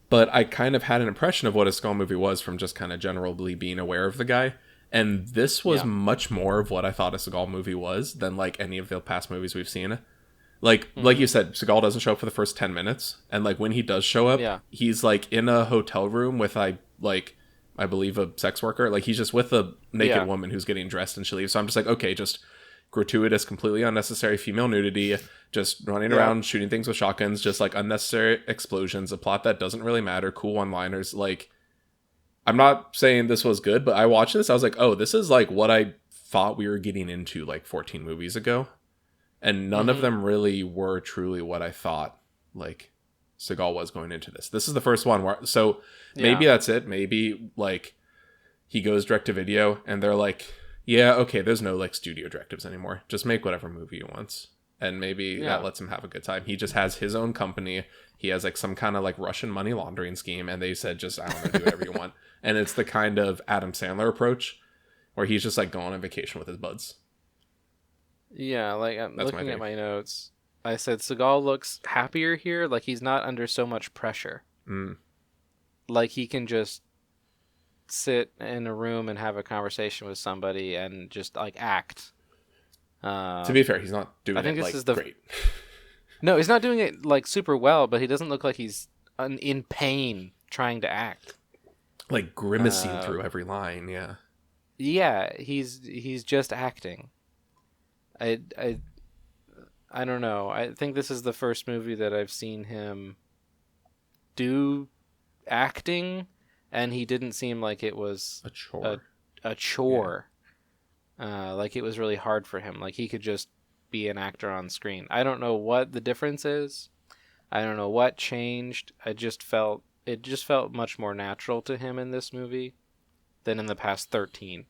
but I kind of had an impression of what a Seagal movie was from just kind of generally being aware of the guy. And this was much more of what I thought a Seagal movie was than like any of the past movies we've seen. Like you said, Seagal doesn't show up for the first 10 minutes. And like when he does show up, he's like in a hotel room with I believe a sex worker. Like he's just with a naked woman who's getting dressed and she leaves. So I'm just like, okay, just gratuitous, completely unnecessary female nudity, just running around shooting things with shotguns, just like unnecessary explosions, a plot that doesn't really matter, cool one-liners. Like, I'm not saying this was good, but I watched this, I was like, oh, this is like what I thought we were getting into like 14 movies ago, and none of them really were truly what I thought like Seagal was going into this. This is the first one where, so maybe that's it. Maybe like he goes direct to video and they're like, yeah, okay, there's no like studio directives anymore. Just make whatever movie he wants. And maybe that lets him have a good time. He just has his own company. He has like some kind of like Russian money laundering scheme. And they said, just, I don't know, do whatever you want. And it's the kind of Adam Sandler approach where he's just like going on vacation with his buds. Yeah, like I'm looking at my notes. I said Seagal looks happier here. Like he's not under so much pressure. Like he can just sit in a room and have a conversation with somebody and just like act. To be fair, he's not doing great. No, he's not doing it like super well, but he doesn't look like he's in pain trying to act. Like grimacing through every line, yeah. Yeah, he's just acting. I don't know. I think this is the first movie that I've seen him do acting, and he didn't seem like it was A chore. a chore. Like it was really hard for him. Like he could just be an actor on screen. I don't know what the difference is. I don't know what changed. It just felt much more natural to him in this movie than in the past 13.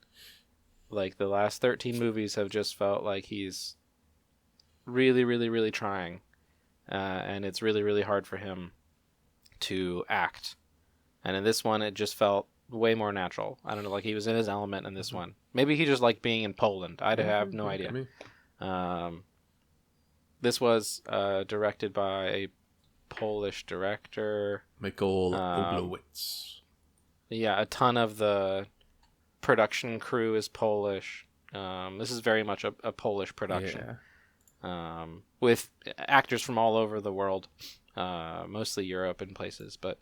Like the last 13 movies have just felt like he's really, really, really trying. And it's really, really hard for him to act. And in this one, it just felt way more natural. I don't know, like he was in his element in this one. Maybe he just liked being in Poland. I have no idea. This was directed by a Polish director. Michael Oblowicz. Yeah, a ton of the production crew is Polish. This is very much a Polish production. Yeah. With actors from all over the world, mostly Europe and places. But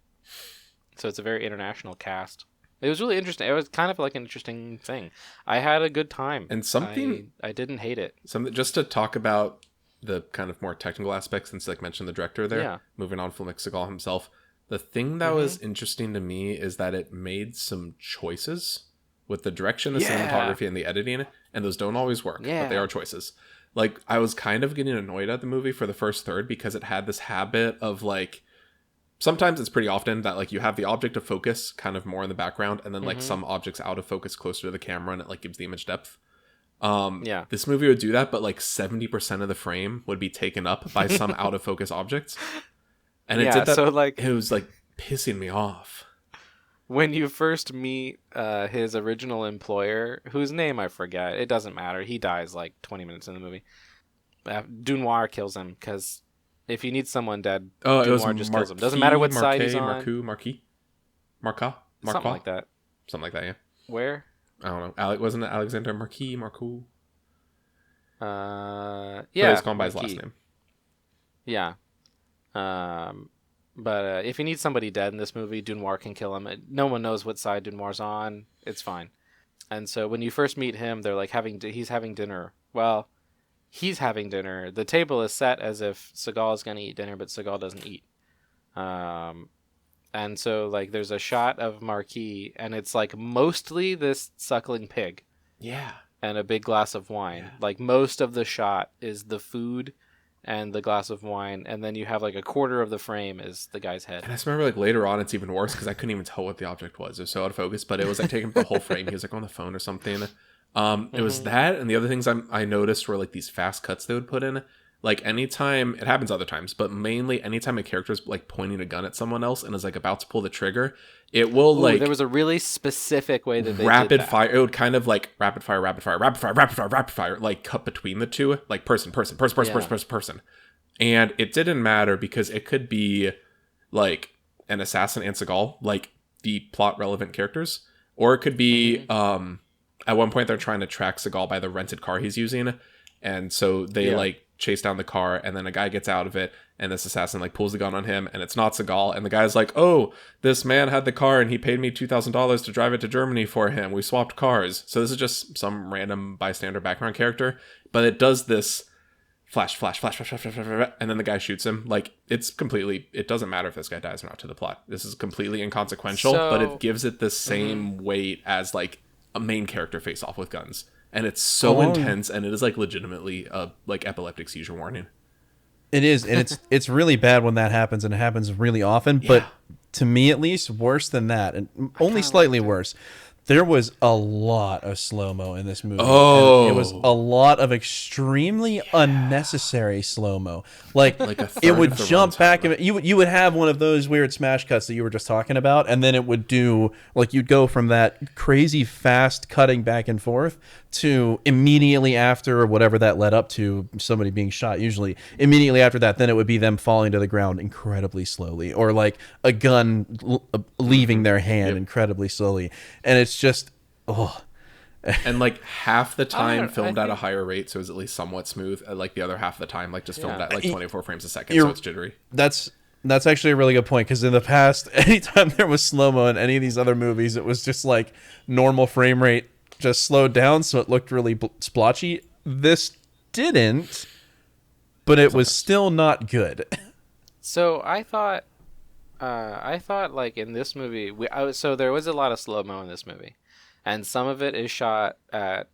so it's a very international cast. It was really interesting. It was kind of like an interesting thing. I had a good time. And something... I didn't hate it. Something just to talk about the kind of more technical aspects, since like mentioned the director there. Yeah. Moving on from like Seagal himself. The thing that was interesting to me is that it made some choices with the direction, the cinematography, and the editing. And those don't always work, but they are choices. Like, I was kind of getting annoyed at the movie for the first third because it had this habit of like... Sometimes it's pretty often that like you have the object of focus kind of more in the background, and then like some objects out of focus closer to the camera, and it like gives the image depth. This movie would do that, but like 70% of the frame would be taken up by some out of focus objects, and it did that. So like it was like pissing me off. When you first meet his original employer, whose name I forget, it doesn't matter. He dies like 20 minutes in the movie. Dunoir kills him because. If you need someone dead, Dunoir just kills him. Doesn't matter what side he's on. Marquis? Something like that. Something like that, yeah. Where? I don't know. Wasn't it Alexander Marquis? Marcoux? Yeah. But it's gone by his last name. Yeah. But if you need somebody dead in this movie, Dunoir can kill him. No one knows what side Dunoir's on. It's fine. And so when you first meet him, they're like he's having dinner. Well... He's having dinner. The table is set as if Seagal is going to eat dinner, but Seagal doesn't eat. And so, like, there's a shot of Marquis, and it's, like, mostly this suckling pig. Yeah. And a big glass of wine. Yeah. Like, most of the shot is the food and the glass of wine, and then you have, like, a quarter of the frame is the guy's head. And I just remember, like, later on, it's even worse, because I couldn't even tell what the object was. It was so out of focus, but it was, like, taking up the whole frame. He was, like, on the phone or something. It was that, and the other things I noticed were like these fast cuts they would put in. Like anytime, it happens other times, but mainly anytime a character is like pointing a gun at someone else and is like about to pull the trigger, it will like... There was a really specific way that they rapid did that. fire. It would kind of like rapid fire, like cut between the two, like person. And it didn't matter because it could be like an assassin and Seagal, like the plot relevant characters, or it could be... At one point, they're trying to track Seagal by the rented car he's using. And so they, like, chase down the car, and then a guy gets out of it, and this assassin, like, pulls the gun on him, and it's not Seagal. And the guy's like, oh, this man had the car, and he paid me $2,000 to drive it to Germany for him. We swapped cars. So this is just some random bystander background character. But it does this flash, and then the guy shoots him. Like, it's completely... It doesn't matter if this guy dies or not to the plot. This is completely inconsequential, but it gives it the same weight as, like... a main character face off with guns, and it's so intense, and it is like legitimately a like epileptic seizure warning. It is, and it's really bad when that happens, and it happens really often. But to me, at least, worse than that, and only slightly worse. There was a lot of slow-mo in this movie. Oh. And it was a lot of extremely unnecessary slow-mo. Like it would jump back. You would have one of those weird smash cuts that you were just talking about, and then it would do, like, you'd go from that crazy fast cutting back and forth to immediately after, or whatever that led up to, somebody being shot usually. Immediately after that, then it would be them falling to the ground incredibly slowly, or like a gun leaving their hand incredibly slowly. And it's just, and like half the time filmed at a higher rate, so it's at least somewhat smooth. Like the other half of the time, like just filmed at like 24 frames a second, so it's jittery. That's actually a really good point, because in the past, anytime there was slow-mo in any of these other movies, it was just like normal frame rate, just slowed down, so it looked really splotchy. This didn't, but it was still not good. So I thought I thought like in this movie, so there was a lot of slow mo in this movie, and some of it is shot at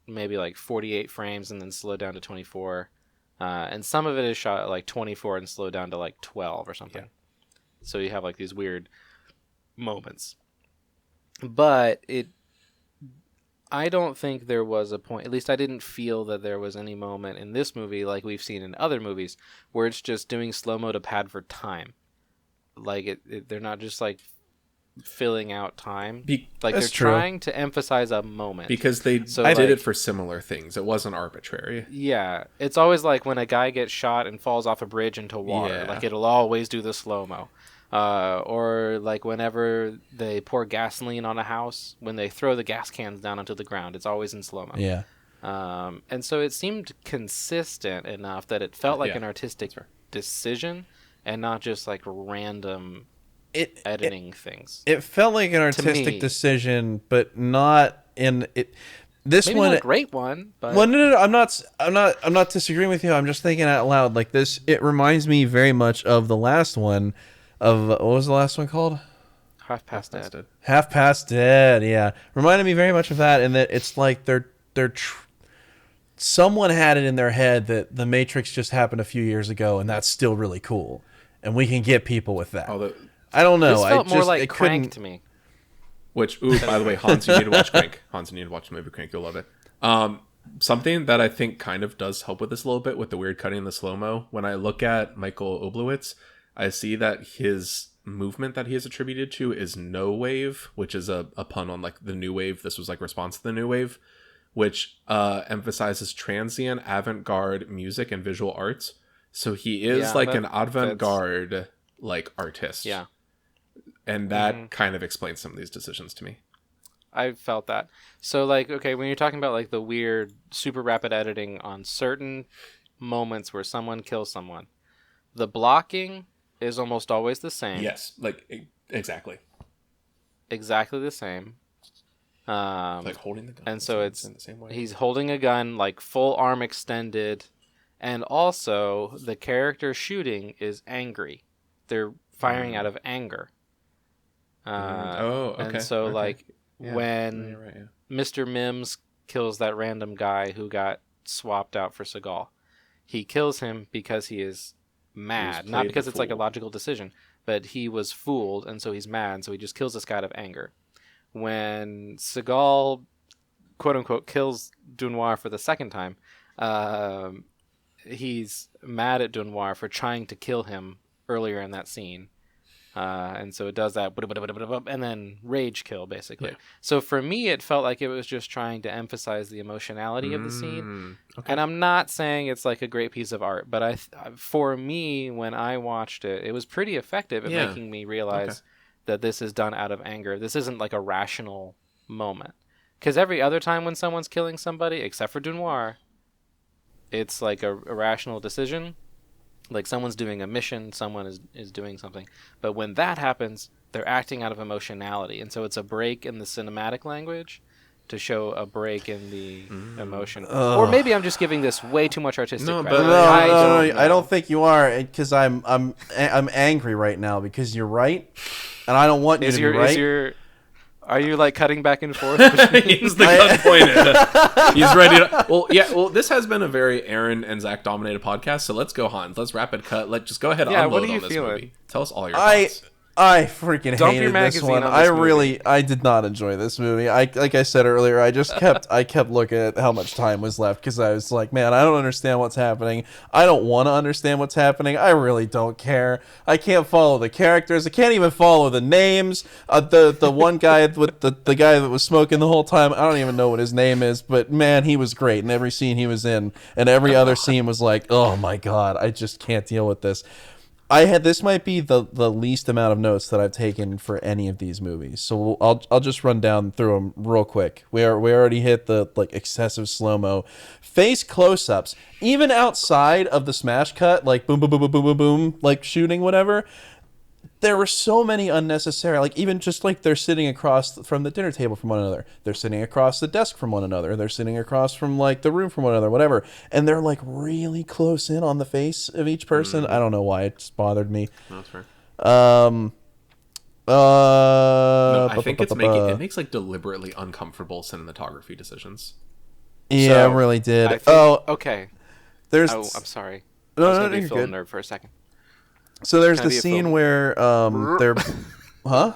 maybe like 48 frames and then slowed down to 24, and some of it is shot at like 24 and slowed down to like 12 or something. Yeah. So you have like these weird moments, but I don't think there was a point, at least I didn't feel that there was any moment in this movie like we've seen in other movies where it's just doing slow-mo to pad for time. Like they're not just like filling out time. Like they're trying to emphasize a moment. Because they did it for similar things. It wasn't arbitrary. Yeah. It's always like when a guy gets shot and falls off a bridge into water. Yeah. Like it'll always do the slow-mo. Or like whenever they pour gasoline on a house, when they throw the gas cans down onto the ground, it's always in slow-mo. Yeah. And so it seemed consistent enough that it felt like an artistic decision and not just like random editing things. It felt like an artistic decision, but not in it. This maybe one, not a great one. But... Well, no. I'm not disagreeing with you. I'm just thinking out loud. Like this, it reminds me very much of the last one. Of what was the last one called? Half Past Dead. Half Past Dead. Yeah, reminded me very much of that. And that it's like someone had it in their head that The Matrix just happened a few years ago, and that's still really cool, and we can get people with that. I don't know. This felt more like Crank to me. Which, by the way, Hans, you need to watch Crank. Hans, you need to watch the movie Crank. You'll love it. Something that I think kind of does help with this a little bit with the weird cutting and the slow-mo. When I look at Michael Oblowitz, I see that his movement that he is attributed to is no wave, which is a pun on like the new wave. This was like response to the new wave, which emphasizes transient avant-garde music and visual arts. So he is like an avant-garde like artist. Yeah. And that kind of explains some of these decisions to me. I felt that. So like, okay, when you're talking about like the weird super rapid editing on certain moments where someone kills someone, the blocking is almost always the same. Yes, like exactly the same. Like holding the gun, and so it's in the same way. He's holding a gun, like full arm extended, and also the character shooting is angry. They're firing out of anger. Okay. And so when Mr. Mims kills that random guy who got swapped out for Seagal, he kills him because he is mad, not because it's like a logical decision, but he was fooled, and so he's mad, so he just kills this guy out of anger. When Seagal, quote unquote, kills Dunoir for the second time, he's mad at Dunoir for trying to kill him earlier in that scene, and so it does that, and then rage kill basically. Yeah. So for me, it felt like it was just trying to emphasize the emotionality of the scene. Okay. And I'm not saying it's like a great piece of art, but for me, when I watched it, it was pretty effective at making me realize that this is done out of anger. This isn't like a rational moment. Because every other time when someone's killing somebody, except for Dunoir, it's like a rational decision. Like someone's doing a mission, someone is doing something. But when that happens, they're acting out of emotionality. And so it's a break in the cinematic language to show a break in the emotion. Or maybe I'm just giving this way too much artistic credit. I don't think you are, because I'm angry right now because you're right, and I don't want you to be right. Are you like cutting back and forth? He's the gun pointed. He's ready to. Well, this has been a very Aaron and Zach dominated podcast. So let's go, Hans. Let's rapid cut. Just go ahead and unload on this movie. Tell us all your thoughts. I freaking hated this one. I did not enjoy this movie. Like I said earlier, I kept looking at how much time was left because I was like, man, I don't understand what's happening. I don't want to understand what's happening. I really don't care. I can't follow the characters. I can't even follow the names. The one guy with the guy that was smoking the whole time, I don't even know what his name is, but man, he was great in every scene he was in, and every other scene was like, oh my god, I just can't deal with this. This might be the least amount of notes that I've taken for any of these movies, so I'll just run down through them real quick. We already hit the like excessive slow mo, face close ups, even outside of the smash cut, like boom boom boom boom boom boom boom, like shooting whatever. There were so many unnecessary, like even just like they're sitting across from the dinner table from one another. They're sitting across the desk from one another. They're sitting across from like the room from one another, whatever. And they're like really close in on the face of each person. I don't know why it just bothered me. That's fair. No, I think it makes like deliberately uncomfortable cinematography decisions. Yeah, it really did. Okay. There's. Oh, I'm sorry. No, I was no, gonna be you're film good. nerd for a second. So there's Can I the be a scene film- where they're, huh?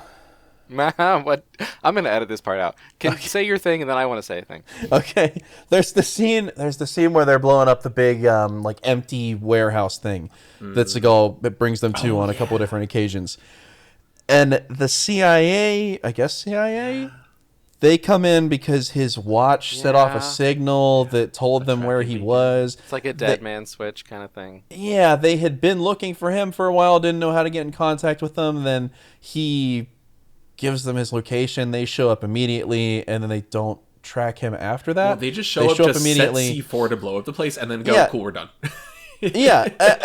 What? I'm gonna edit this part out. Can you say your thing and then I want to say a thing. Okay. There's the scene. There's the scene where they're blowing up the big like empty warehouse thing that Seagal brings them to on a couple of different occasions, and the CIA, I guess CIA, they come in because his watch set off a Yeah. signal that told them where he was. It's like a dead man switch kind of thing. Yeah, they had been looking for him for a while, didn't know how to get in contact with him. Then he gives them his location. They show up immediately, and then they don't track him after that. Well, they just show up just immediately. Set C4 to blow up the place, and then go, cool, we're done. Yeah, and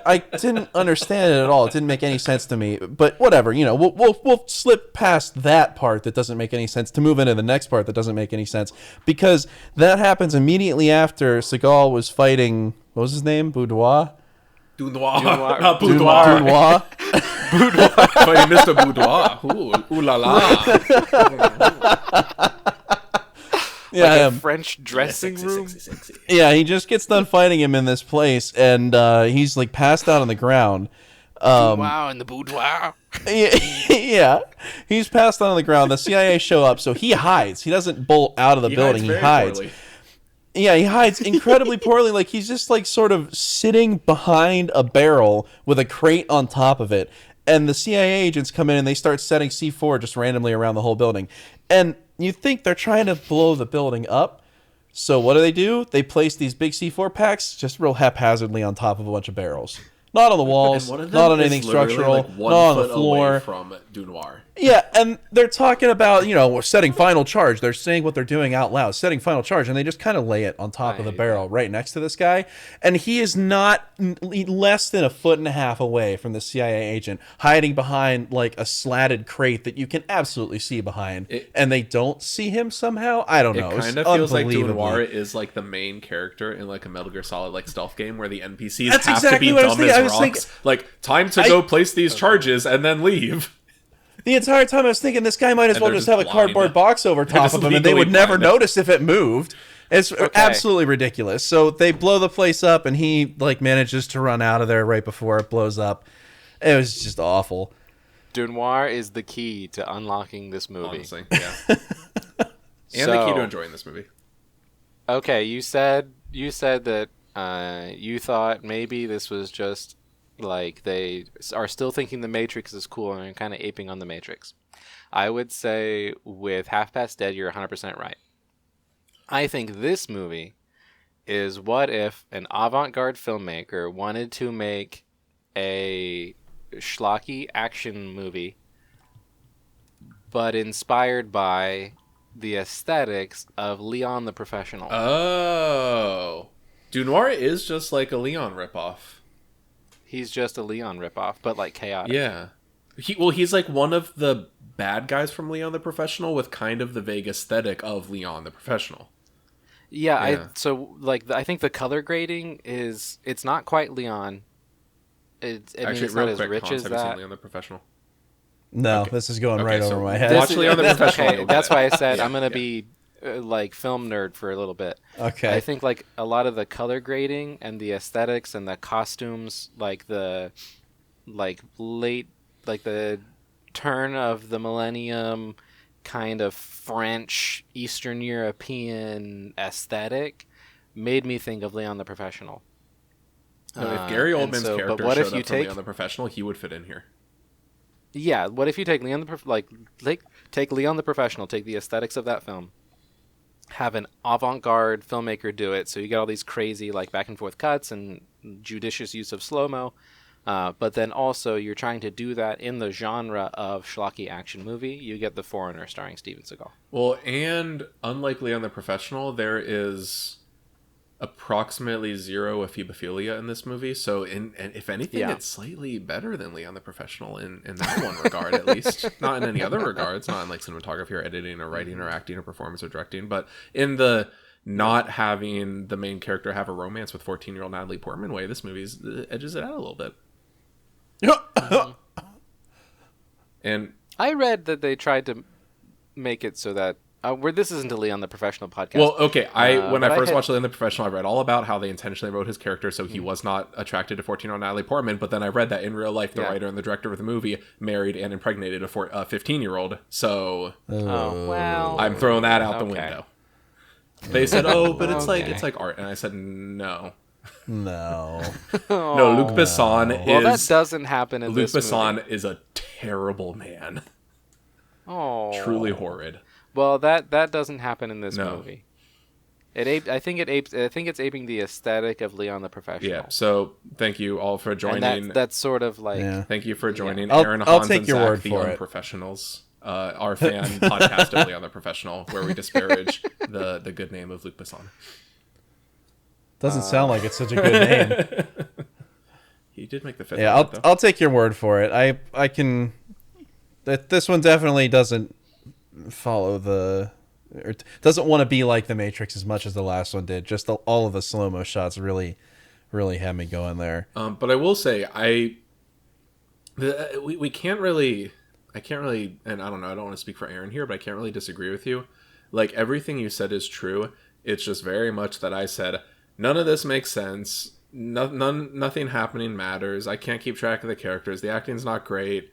I didn't understand it at all. It didn't make any sense to me. But whatever, we'll slip past that part that doesn't make any sense to move into the next part that doesn't make any sense, because that happens immediately after Seagal was fighting. What was his name? Boudoir. Dunoir. Not Boudoir. Dunoir. Boudoir. Fighting Mr. Boudoir. Ooh la la. Yeah, like a French dressing room. Sexy. Yeah, he just gets done fighting him in this place, and he's like passed out on the ground. Wow, in the boudoir. Yeah, he's passed out on the ground. The CIA show up, so he hides. He doesn't bolt out of the building. He hides. Poorly. Yeah, he hides incredibly poorly. Like he's just like sort of sitting behind a barrel with a crate on top of it. And the CIA agents come in and they start setting C4 just randomly around the whole building. And you think they're trying to blow the building up. So what do? They place these big C4 packs just real haphazardly on top of a bunch of barrels. Not on the walls, not on anything structural, like not on the floor. Away from Dunoir. Yeah, and they're talking about, we're setting final charge. They're saying what they're doing out loud, setting final charge, and they just kind of lay it on top of the barrel right next to this guy. And he is not less than a foot and a half away from the CIA agent, hiding behind like a slatted crate that you can absolutely see behind. And they don't see him somehow? I don't know. It kind of feels like Dunoir is like the main character in like a Metal Gear Solid like stealth game where the NPCs have to be dumb as rocks. Like, time to go place these charges and then leave. The entire time I was thinking this guy might as well just have a cardboard box over top of him and they would never notice if it moved. It's absolutely ridiculous. So they blow the place up and he like manages to run out of there right before it blows up. It was just awful. Dunoir is the key to unlocking this movie. Honestly, yeah. And the key to enjoying this movie. Okay, you said that you thought maybe this was just like they are still thinking the Matrix is cool and kind of aping on the Matrix. I would say with Half Past Dead, you're 100% right. I think this movie is what if an avant-garde filmmaker wanted to make a schlocky action movie, but inspired by the aesthetics of Leon the Professional. Oh. Dunoir is just like a Leon ripoff. He's just a Leon ripoff, but like chaotic. Yeah. He's like one of the bad guys from Leon the Professional with kind of the vague aesthetic of Leon the Professional. Yeah. I think the color grading it's not quite Leon. It's not as rich as have you that. seen Leon the Professional? No, this is going right over my head. Watch Leon the Professional. Okay, that's why I said I'm going to be like film nerd for a little bit. Okay. I think like a lot of the color grading and the aesthetics and the costumes, like the the turn of the millennium kind of French Eastern European aesthetic made me think of Leon the Professional. No, if Gary Oldman's character showed up from Leon the Professional, he would fit in here. Yeah, what if you take Leon take Leon the Professional, take the aesthetics of that film, have an avant-garde filmmaker do it, so you get all these crazy like back and forth cuts and judicious use of slow-mo, but then also you're trying to do that in the genre of schlocky action movie. You get The Foreigner starring Steven Seagal. Well, and unlike Leon the Professional, there is approximately zero ephebophilia in this movie, so and if anything, it's slightly better than Leon the Professional in that one regard, at least. Not in any other regards, not in like cinematography or editing or writing or acting or performance or directing, but in the not having the main character have a romance with 14-year-old Natalie Portman way, this movie edges it out a little bit. And I read that they tried to make it so that this isn't a Leon the Professional podcast. well, okay, when I first watched Leon the Professional, I read all about how they intentionally wrote his character so he was not attracted to 14-year-old Natalie Portman, but then I read that in real life, the writer and the director of the movie married and impregnated a 15-year-old, so well, I'm throwing that out the window. They said, but it's like art, and I said, no. No. No, Luc Besson is... Well, that doesn't happen in Luc this Besson movie. is a terrible man. Oh. Truly horrid. Well, that doesn't happen in this movie. I think it's aping the aesthetic of Leon the Professional. Yeah. So thank you all for joining. And that's sort of like. Yeah. Thank you for joining I'll Hans take and your Zach, word the for it. Unprofessionals, our fan podcast of Leon the Professional, where we disparage the good name of Luc Besson. Doesn't sound like it's such a good name. He did make the fifth. Yeah, I'll take your word for it. I can. This one definitely doesn't follow or doesn't want to be like The Matrix as much as the last one did. Just all of the slow-mo shots really had me going there. But I will say we can't really. I can't really, and I don't know. I don't want to speak for Aaron here, but I can't really disagree with you. Like everything you said is true. It's just very much that I said none of this makes sense. Nothing happening matters. I can't keep track of the characters. The acting's not great,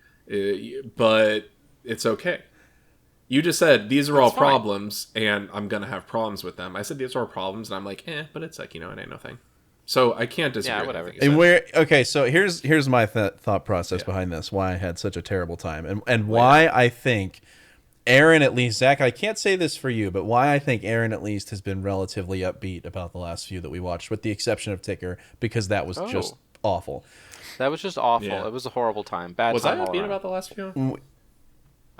but it's okay. You just said these are all problems, and I'm gonna have problems with them. I said these are all problems, and I'm like, but it's like, it ain't no thing. So I can't disagree. Yeah, whatever. And so here's my thought process behind this. Why I had such a terrible time, and why I think Aaron, at least, Zach, I can't say this for you, but why I think Aaron at least has been relatively upbeat about the last few that we watched, with the exception of Ticker, because that was just awful. That was just awful. Yeah. It was a horrible time. Bad Was time I all upbeat around. about the last few?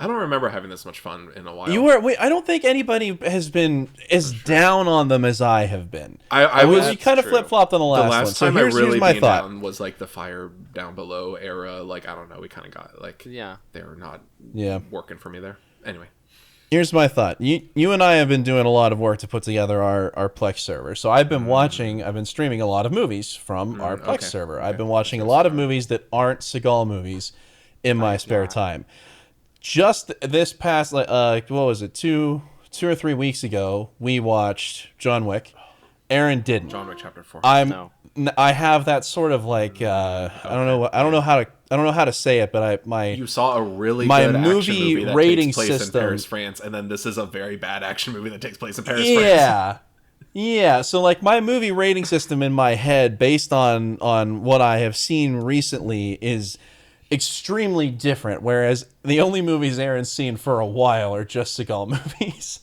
I don't remember having this much fun in a while. You were. I don't think anybody has been as down on them as I have been. I was. You kind of flip flopped on the last one. The last So time here's I really my beat thought. down was like the Fire Down Below era. Like, I don't know. We kind of got like they were not working for me there. Anyway. Here's my thought. You and I have been doing a lot of work to put together our Plex server. So I've been streaming a lot of movies from our Plex server. I've been watching a lot of movies that aren't Seagal movies in my spare time. Just this past, what was it, two or 3 weeks ago, we watched John Wick. Aaron didn't. John Wick Chapter 4. I have that sort of like I don't know how to say it, but you saw a really my good movie action movie that rating takes place system in Paris, France, and then this is a very bad action movie that takes place in Paris, France. Yeah. So like my movie rating system in my head, based on what I have seen recently, is extremely different. Whereas the only movies Aaron's seen for a while are just Seagal movies.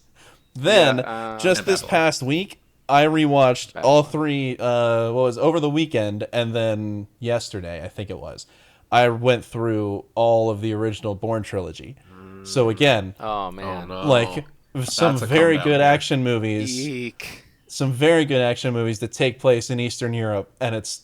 Then just this past week, I rewatched all three. Over the weekend, and then yesterday, I think it was, I went through all of the original Bourne trilogy. So again, like some very good action movies. Eek. Some very good action movies that take place in Eastern Europe, and it's,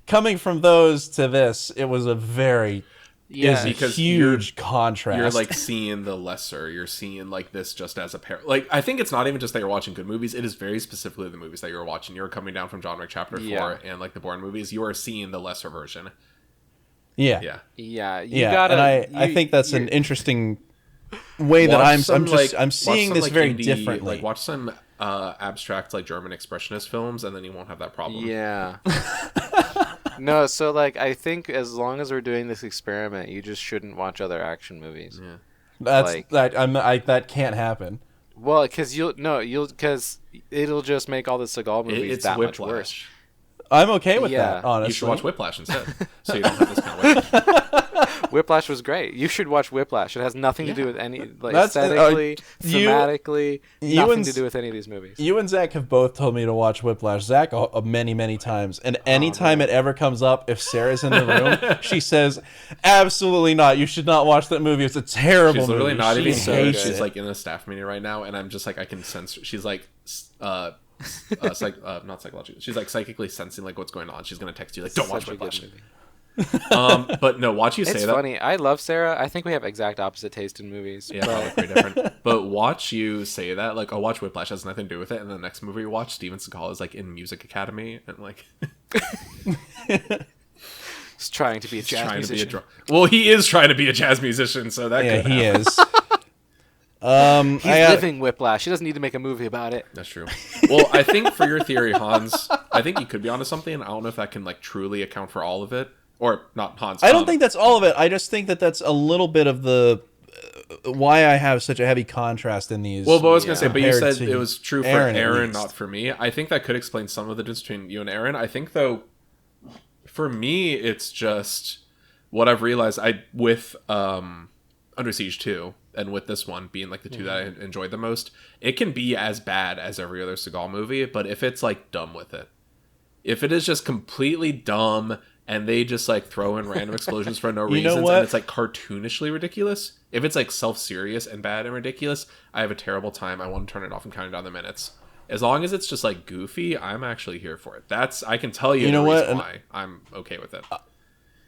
coming from those to this, it was a very huge contrast. You're like seeing the lesser. You're seeing like this just as a pair. Like, I think it's not even just that you're watching good movies. It is very specifically the movies that you're watching. You're coming down from John Wick Chapter 4 and like the Bourne movies. You are seeing the lesser version. Yeah. And I think that's an interesting way that I'm seeing this very differently. Like, watch some abstract like German expressionist films, and then you won't have that problem. Yeah. No, so like I think as long as we're doing this experiment, you just shouldn't watch other action movies. Yeah. That can't happen. Well, because it'll just make all the Seagal movies It's that Whiplash. much worse. I'm okay with that, honestly. You should watch Whiplash instead, so you don't have this kind of weight. Whiplash was great. You should watch Whiplash. It has nothing to do with any, like, aesthetically, thematically, nothing to do with any of these movies. You and Zach have both told me to watch Whiplash. Zach many, many times. And anytime it ever comes up, if Sarah's in the room, she says, absolutely not. You should not watch that movie. It's a terrible movie. She's literally not even so she's like in a staff meeting right now, and I'm just like, I can sense. She's like, not psychologically. She's like psychically sensing like what's going on. She's gonna text you like, don't watch Whiplash. But no, watch you say that. It's funny. I love Sarah. I think we have exact opposite taste in movies. Yeah, probably pretty different. But watch you say that, like, oh, watch Whiplash, has nothing to do with it, and the next movie you watch, Steven Seagal is like in Music Academy, and like. He's trying to be a jazz musician. Well, he is trying to be a jazz musician, so that could he happen. is. He's living Whiplash. He doesn't need to make a movie about it. That's true. Well, I think for your theory, Hans, I think you could be onto something. I don't know if that can like truly account for all of it, or not Hans. I don't think that's all of it. I just think that that's a little bit of the why I have such a heavy contrast in these. Well, but I was gonna say, but you said to it was true for Aaron, not for me. I think that could explain some of the difference between you and Aaron. I think though, for me, it's just what I've realized. With Under Siege 2 and with this one being like the two that I enjoyed the most, it can be as bad as every other Seagal movie, but if it's like dumb with it, if it is just completely dumb and they just like throw in random explosions for no reasons and it's like cartoonishly ridiculous, if it's like self-serious and bad and ridiculous, I have a terrible time. I want to turn it off and counting down the minutes. As long as it's just like goofy, I'm actually here for it. I can tell you the reason why I'm okay with it.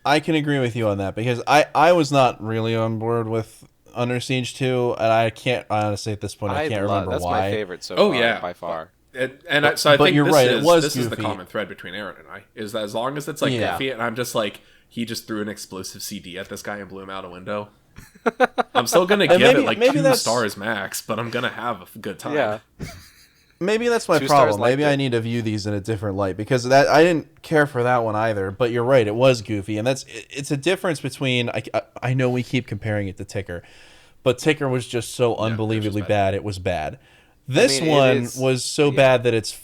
I can agree with you on that because I was not really on board with Under Siege 2, and I honestly at this point I can't remember that's why. That's my favorite so far, by far. So I think you're right. This is the common thread between Aaron and I, is that as long as it's like goofy, and I'm just like, he just threw an explosive CD at this guy and blew him out a window. I'm still gonna give it like 2 stars max, but I'm gonna have a good time. Yeah. Maybe that's my problem. Maybe I need to view these in a different light because I didn't care for that one either. But you're right, it was goofy, and it's a difference between. I know we keep comparing it to Ticker, but Ticker was just so unbelievably bad. It was bad. This one was so bad that it's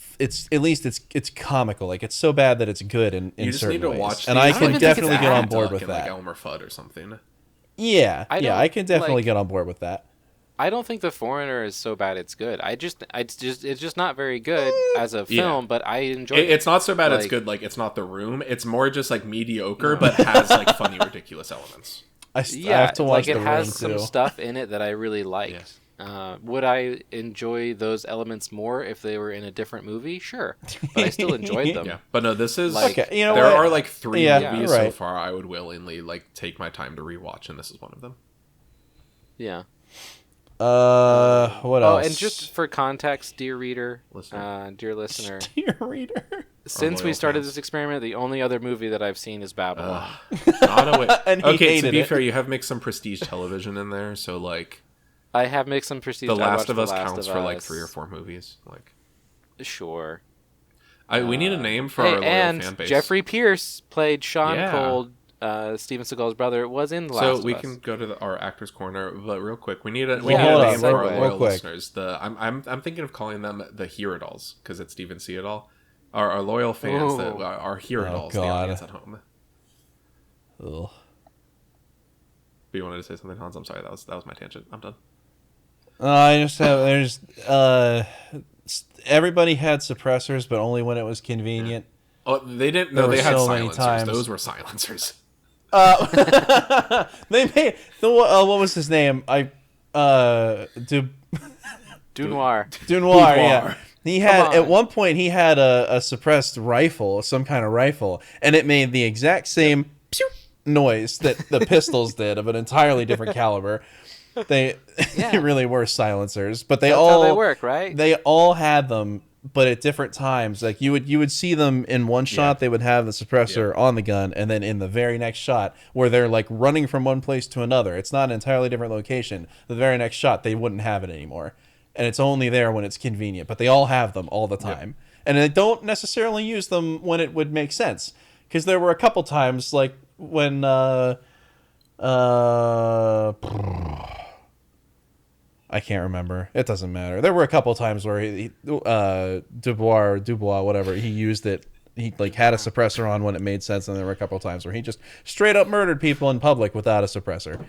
at least it's comical. Like it's so bad that it's good in certain ways. You just need to watch, and I can definitely get on board with that. Like Elmer Fudd or something. Yeah, I can definitely get on board with that. I don't think The Foreigner is so bad it's good. It's just not very good as a film, but I enjoy it. It's not so bad it's good. Like it's not The Room. It's more just like mediocre, but has like funny, ridiculous elements. I have to watch The Room too. It has some stuff in it that I really liked. Yeah. Would I enjoy those elements more if they were in a different movie? Sure, but I still enjoyed them. Yeah, but no, this is like okay. You know there what? are like 3 movies so far I would willingly like take my time to rewatch, and this is one of them. Yeah. What else? Oh, and just for context, dear reader, dear listener, dear reader. Since we started this experiment, the only other movie that I've seen is Babylon. Okay, to be fair, you have mixed some prestige television in there, so like I have mixed some prestige. The Last of Us counts for like 3 or 4 movies. Like, sure. We need a name for our loyal fan base. Jeffrey Pierce played Sean Cold. Steven Seagal's brother was in The Last of Us. So we can go to our actors corner, but real quick, we need a name for our loyal listeners. I'm thinking of calling them the Herodolls because it's Steven Seagal. Our loyal fans that are Herodolls, the audience at home. Ugh. But you wanted to say something, Hans? I'm sorry, that was my tangent. I'm done. I just have everybody had suppressors, but only when it was convenient. Oh, they didn't. No, they had silencers. Those were silencers. They made what was his name? Dunoir. Dunoir, yeah. He had at one point he had a suppressed rifle, some kind of rifle, and it made the exact same pew noise that the pistols did of an entirely different caliber. They really were silencers, but that's how they work, right? They all had them, but at different times. Like you would see them in one shot, they would have the suppressor on the gun, and then in the very next shot, where they're like running from one place to another, it's not an entirely different location. The very next shot, they wouldn't have it anymore, and it's only there when it's convenient. But they all have them all the time, and they don't necessarily use them when it would make sense. Because there were a couple times, like when I can't remember. It doesn't matter. There were a couple times where Dubois, whatever, he used it. He like had a suppressor on when it made sense, and there were a couple times where he just straight up murdered people in public without a suppressor.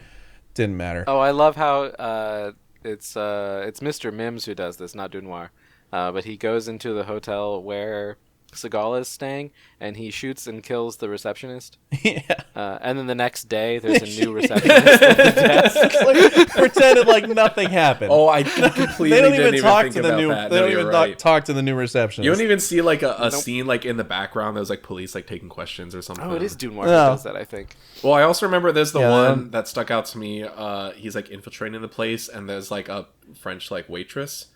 Didn't matter. Oh, I love how it's Mr. Mims who does this, not Dunoir. But he goes into the hotel where Seagal is staying, and he shoots and kills the receptionist. Yeah. And then the next day, there's a new receptionist at the desk. Like, pretended like nothing happened. Oh, I completely they don't didn't even talk think to the about new. that. They don't even talk to the new receptionist. You don't even see like a scene like in the background. There's like police like taking questions or something. Oh, it is Dunoir who does that, I think. Well, I also remember there's the one that stuck out to me. He's like infiltrating the place, and there's like a French like waitress.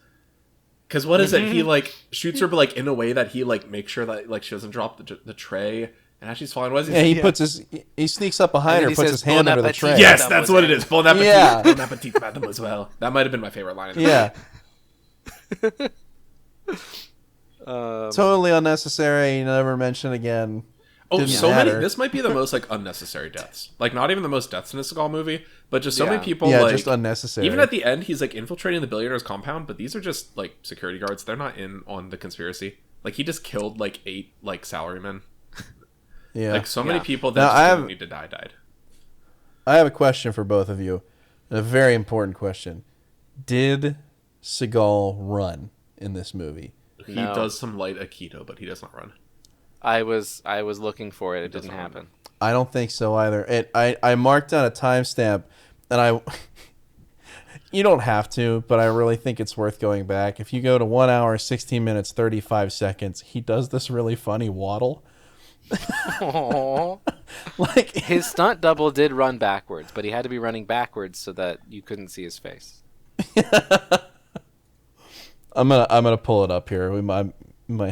Because what is it? He like shoots her, but like in a way that he like makes sure that like she doesn't drop the tray, And as she's falling, what is he? Yeah, he sneaks up behind her, puts his hand under the tray. Yes, that's what it is. Bon appetit, Yeah. bon appetit, mademoiselle. That might have been my favorite line. Yeah. Totally unnecessary. Never mentioned again. Oh, Didn't so matter. many. This might be the most like unnecessary deaths. Like not even the most deaths in a Seagal movie, but just so many people. Yeah, like, just unnecessary. Even at the end, he's like infiltrating the billionaire's compound, but these are just like security guards. They're not in on the conspiracy. Like he just killed like 8 like salarymen. Yeah. Like so many people that Now, just didn't need to die died. I have a question for both of you. A very important question. Did Seagal run in this movie? He does some light Aikido, but he does not run. I was looking for it. It didn't happen. I don't think so either. I marked down a timestamp, and you don't have to, but I really think it's worth going back. If you go to 1 hour, 16 minutes, 35 seconds, he does this really funny waddle. Like his stunt double did run backwards, but he had to be running backwards so that you couldn't see his face. I'm gonna pull it up here. We might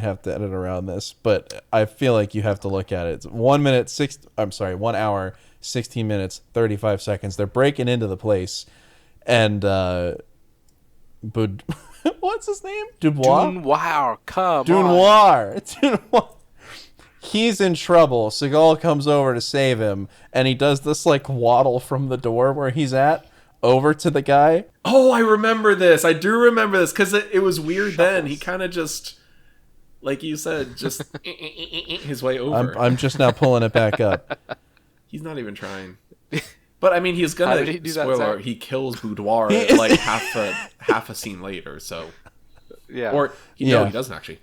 have to edit around this, but I feel like you have to look at it. It's 1 hour, 16 minutes, 35 seconds. They're breaking into the place, and what's his name? Dunoir, come on. Dunoir. He's in trouble. Seagal comes over to save him, and he does this like waddle from the door where he's at over to the guy. Oh, I remember this. I do remember this because it was weird then. He kind of just, like you said, just his way over. I'm just now pulling it back up. He's not even trying. But I mean, he's How gonna. did he do that, Spoiler: Zach? he kills Boudoir like half a scene later. So Yeah. or Yeah. no, he doesn't actually.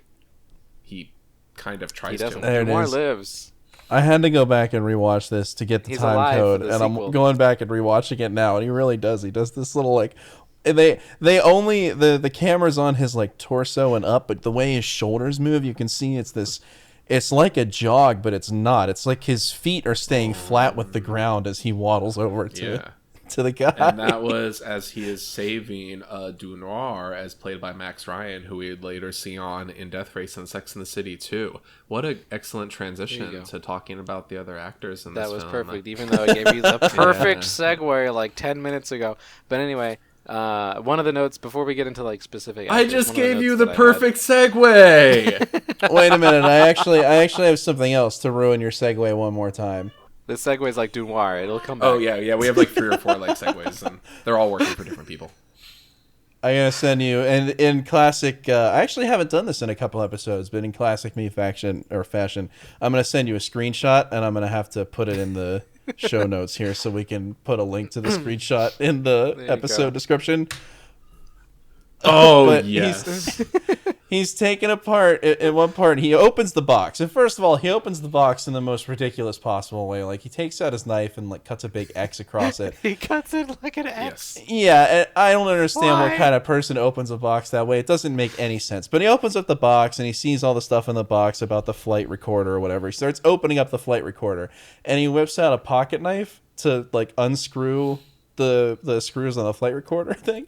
He kind of tries He doesn't. to. There it Dunoir is. lives. I had to go back and rewatch this to get the He's time alive code, for the and sequel. I'm going back and rewatching it now, and he really does. He does this little like, they only the camera's on his like torso and up, but the way his shoulders move, you can see it's like a jog, but it's not. It's like his feet are staying flat with the ground as he waddles over to the guy. And that was as he is saving Dunoir, as played by Max Ryan, who we would later see on in Death Race and Sex and the City 2. What an excellent transition to talking about the other actors in this That was film. perfect, even though I gave you the perfect segue like 10 minutes ago. But anyway, one of the notes before we get into like specific actors, I just one of gave you notes the that I perfect segue! Wait a minute, I actually have something else to ruin your segue one more time. The segue is like Dunoir. It'll come back. Oh, yeah, we have like 3 or 4 like segues, and they're all working for different people. I'm gonna send you, and in classic, I actually haven't done this in a couple episodes, but in classic me fashion, I'm gonna send you a screenshot, and I'm gonna have to put it in the show notes here so we can put a link to the screenshot in the episode description. Oh, But yes. He's taken apart at one part. He opens the box, and first of all, he opens the box in the most ridiculous possible way. Like he takes out his knife and like cuts a big X across it. He cuts it like an X. Yes. Yeah, and I don't understand what Why? kind of person opens a box that way. It doesn't make any sense. But he opens up the box and he sees all the stuff in the box about the flight recorder or whatever. He starts opening up the flight recorder, and he whips out a pocket knife to like unscrew the screws on the flight recorder thing.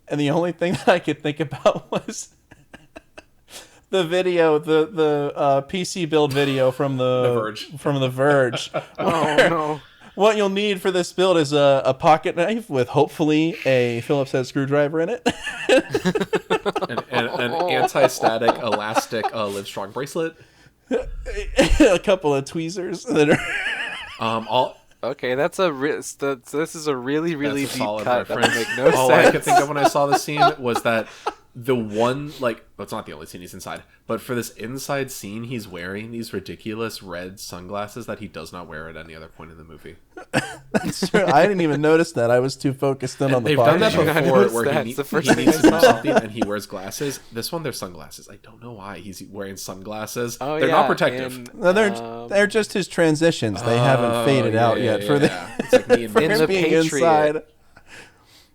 And the only thing that I could think about was the video, the PC build video from the Verge. From the Verge. Oh no. What you'll need for this build is a pocket knife with hopefully a Phillips head screwdriver in it. An anti-static elastic Livestrong bracelet. A couple of tweezers that are All Okay, that's this is a really really That's a deep solid cut. That reference. would make no All sense. I could think of when I saw the scene was that the one, like, well, it's not the only scene he's inside, but for this inside scene, he's wearing these ridiculous red sunglasses that he does not wear at any other point in the movie. That's true. I didn't even notice that. I was too focused in on the They've done that podcast. I before noticed where that. he It's the needs first to thing do I saw. something and he wears glasses. This one, they're sunglasses. I don't know why he's wearing sunglasses. Oh, They're yeah, not protective. and, No, they're just his transitions. They haven't faded out yet for the It's like me and In Mitch. the being Patriot. inside.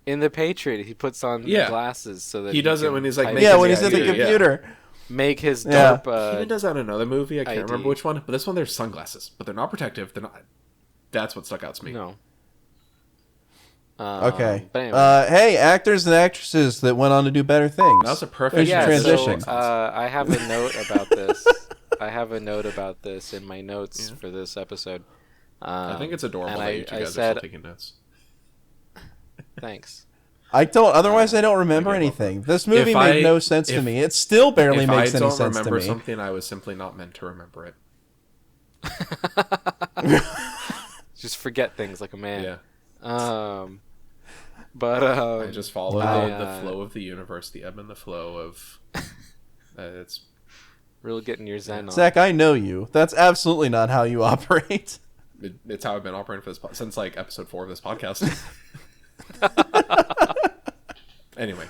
In the Patriot, he puts on Yeah. glasses so that He does it can when he's, like, type- making Yeah, his when he's at the Yeah. computer. make his Yeah. derp. He even does that in another movie. I can't ID. remember which one, but this one they're sunglasses, but they're not protective. They're not. That's what stuck out to me. No. Okay. But anyway. Hey, actors and actresses that went on to do better things. That was a perfect There's your Yeah, transition. so I have a note about this. I have a note about this in my notes for this episode. I think it's adorable that you two guys are still taking notes. Thanks. Otherwise I don't remember anything. This movie made no sense to me. It still barely makes any sense to me. If I don't remember something, I was simply not meant to remember it. Just forget things like a man. Yeah. But I just follow the flow of the universe, the ebb and the flow of. It's really getting your zen on. Zach, I know you. That's absolutely not how you operate. It's how I've been operating for this since like episode 4 of this podcast. Anyway,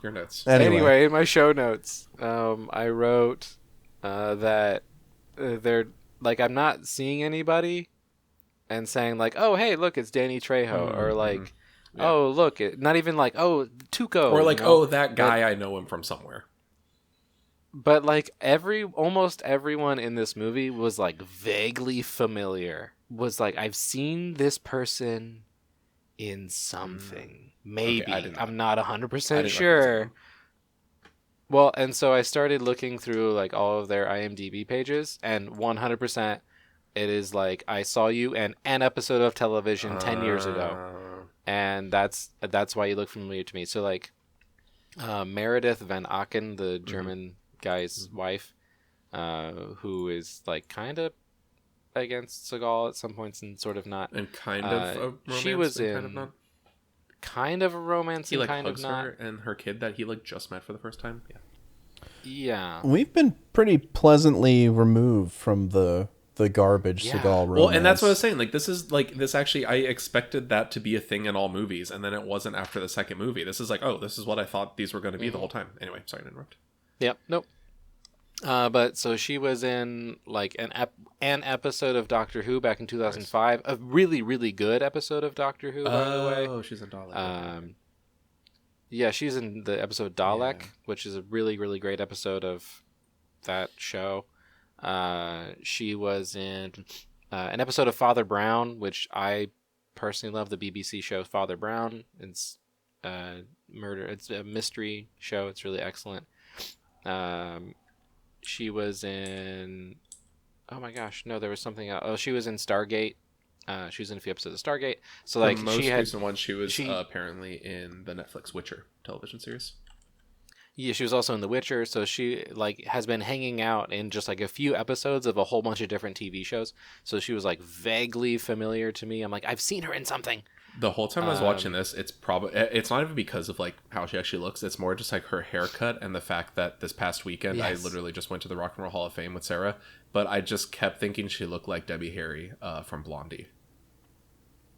your notes. Anyway, in my show notes, I wrote that they're like, I'm not seeing anybody and saying like, oh hey, look, it's Danny Trejo, or like, oh look, not even like, oh Tuco, or like, oh that guy, I know him from somewhere. But like almost everyone in this movie was like vaguely familiar. Was like, I've seen this person in something. Maybe. Okay, I'm not 100% sure. Well, and so I started looking through like all of their IMDb pages, and 100% it is like, I saw you in an episode of television 10 years ago. And that's why you look familiar to me. So like Meredith Van Aken, the German guy's wife, who is like kind of against Seagal at some points and sort of not, and kind of a romance, she was in kind of not. Kind of a romance, he and like kind hugs of not. her and her kid that he like just met for the first time. Yeah. We've been pretty pleasantly removed from the garbage Seagal romance. Well, and that's what I was saying. Like this actually, I expected that to be a thing in all movies, and then it wasn't after the second movie. This is like, oh, this is what I thought these were going to be the whole time. Anyway, sorry to interrupt. Yep. Nope. But so she was in like an episode of Doctor Who back in 2005. A really, really good episode of Doctor Who, by the way. Oh, she's in Dalek. Yeah, she's in the episode Dalek, which is a really, really great episode of that show. She was in an episode of Father Brown, which I personally love. The BBC show Father Brown. It's murder. It's a mystery show. It's really excellent. She was in... Oh my gosh, no, there was something else. Oh, she was in Stargate. She was in a few episodes of Stargate. So like, the most recent one, she was apparently in the Netflix Witcher television series. Yeah, she was also in The Witcher. So she like has been hanging out in just like a few episodes of a whole bunch of different TV shows. So she was like vaguely familiar to me. I'm like, I've seen her in something. The whole time I was watching this, it's not even because of like how she actually looks. It's more just like her haircut and the fact that this past weekend I literally just went to the Rock and Roll Hall of Fame with Sarah, but I just kept thinking she looked like Debbie Harry from Blondie.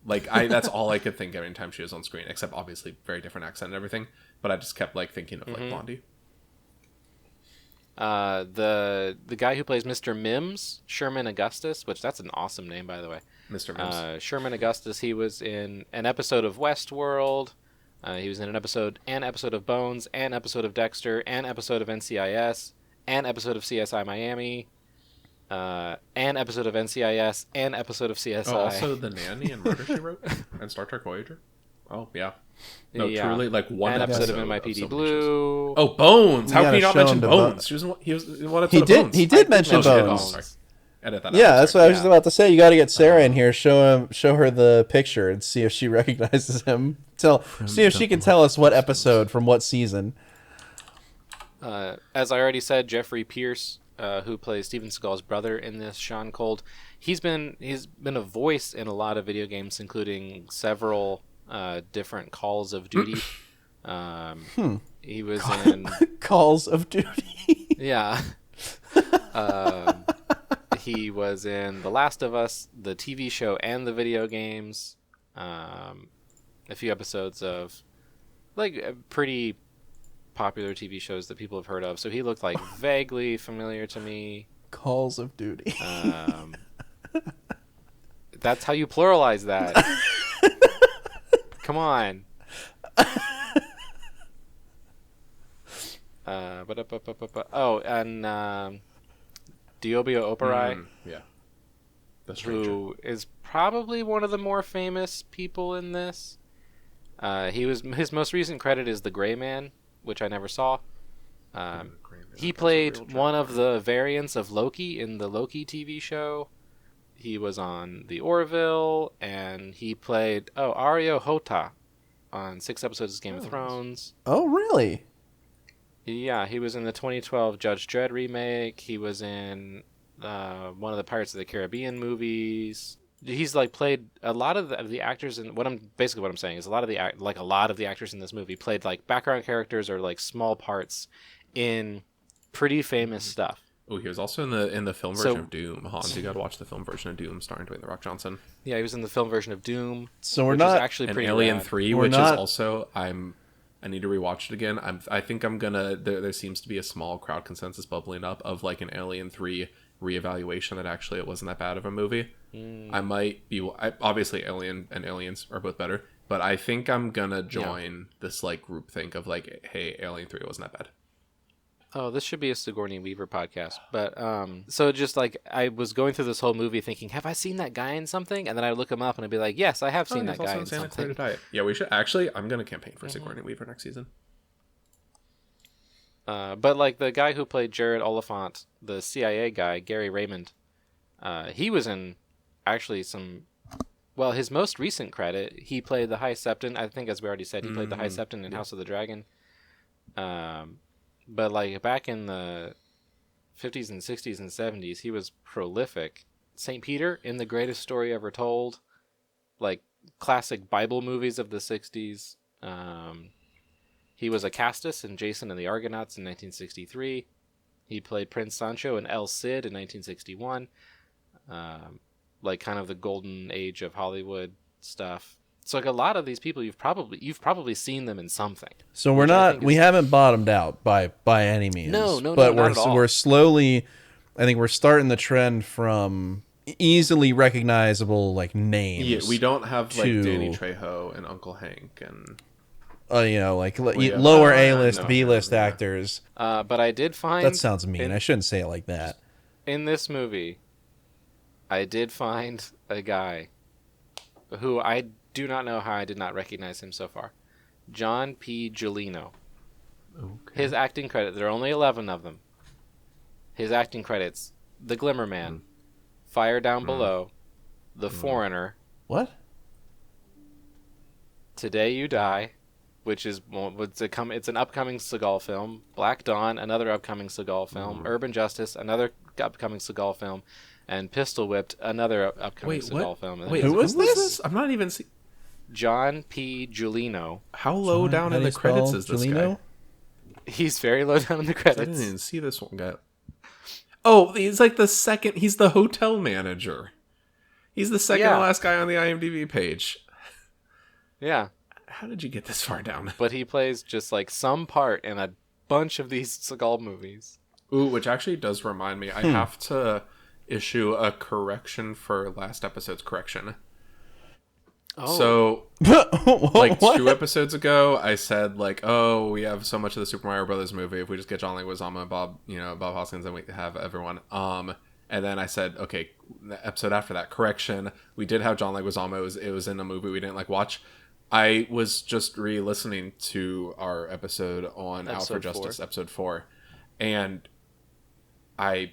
Like that's all I could think every time she was on screen, except obviously very different accent and everything. But I just kept like thinking of like Blondie. The guy who plays Mr. Mims, Sherman Augustus, which that's an awesome name, by the way. Mr. Mims. Sherman Augustus, he was in an episode of Westworld. He was in an episode of Bones, an episode of Dexter, an episode of NCIS, an episode of CSI Miami, an episode of NCIS, an episode of CSI. Oh, also The Nanny and Murder, She Wrote, and Star Trek Voyager. Oh, yeah. No, truly, like one episode of NYPD Blue. Oh, Bones! How can you not mention Bones? He was in one episode of Bones. He did mention Bones. Edit that yeah, that's what I was just about to say. You got to get Sarah in here, show her the picture, and see if she recognizes him. See if she can tell us what episode from what season. As I already said, Jeffrey Pierce, who plays Steven Seagal's brother in this, Sean Cold, he's been a voice in a lot of video games, including several different Calls of Duty. He was in Calls of Duty. Yeah. He was in The Last of Us, the TV show, and the video games. A few episodes of like pretty popular TV shows that people have heard of. So he looked like vaguely familiar to me. Calls of Duty. That's how you pluralize that. Come on. Oh, and Diobio Operai, who is probably one of the more famous people in this. His most recent credit is The Gray Man, which I never saw. He played one of the variants of Loki in the Loki TV show. He was on The Orville, and he played Aryo Hota on 6 episodes of Game of Thrones. Oh, really? Yeah, he was in the 2012 Judge Dredd remake. He was in one of the Pirates of the Caribbean movies. He's like played a lot of the actors in what I'm saying is a lot of the actors in this movie played like background characters or like small parts in pretty famous stuff. Oh, he was also in the film version of Doom. Hans, you got to watch the film version of Doom starring Dwayne The Rock Johnson. Yeah, he was in the film version of Doom. So we're not actually pretty Alien rad. 3, which is also I need to rewatch it again. I think I'm gonna. There seems to be a small crowd consensus bubbling up of like an Alien 3 reevaluation that actually it wasn't that bad of a movie. I might be. Obviously, Alien and Aliens are both better, but I think I'm gonna join this like group think of like, hey, Alien 3 wasn't that bad. Oh, this should be a Sigourney Weaver podcast. But so just like I was going through this whole movie thinking, have I seen that guy in something? And then I look him up and I'd be like, yes, I have seen that guy in something. Yeah, we should actually. I'm gonna campaign for Sigourney Weaver next season. But like the guy who played Jared Oliphant, the CIA guy, Gary Raymond, he was in actually some. Well, his most recent credit, he played the High Septon. I think, as we already said, he played the High Septon in House of the Dragon. But like back in the 50s and 60s and 70s, he was prolific. St. Peter in The Greatest Story Ever Told, like classic Bible movies of the 60s. He was a Castus in Jason and the Argonauts in 1963. He played Prince Sancho in El Cid in 1961. Like kind of the golden age of Hollywood stuff. So like a lot of these people, you've probably seen them in something. So we haven't bottomed out by any means. No, but not at all. We're slowly, I think we're starting the trend from easily recognizable like names. Yeah, we don't have like Danny Trejo and Uncle Hank and lower A-list, B-list actors. But I did find that sounds mean. I shouldn't say it like that. In this movie, I did find a guy who I do not know how I did not recognize him so far. John P. Giolino. Okay. His acting credit, there are only 11 of them. His acting credits: The Glimmer Man, Fire Down Below, The Foreigner. What? Today You Die, which is it's an upcoming Seagal film. Black Dawn, another upcoming Seagal film. Urban Justice, another upcoming Seagal film. And Pistol Whipped, another upcoming Seagal film. Wait, who is this? I'm not even seeing... John P. Giolino. How low down in the credits is this guy? He's very low down in the credits. I didn't even see this one guy. Oh, he's like the second... He's the hotel manager. He's the second to last guy on the IMDb page. Yeah. How did you get this far down? But he plays just like some part in a bunch of these Seagal movies. Ooh, which actually does remind me. I have to issue a correction for last episode's correction. Oh. So, like 2 episodes ago, I said like, "Oh, we have so much of the Super Mario Brothers movie. If we just get John Leguizamo and Bob Hoskins, then we have everyone." And then I said, "Okay, the episode after that, correction. We did have John Leguizamo. It was in a movie we didn't like watch." I was just re-listening to our episode on Out for Justice, episode 4, and I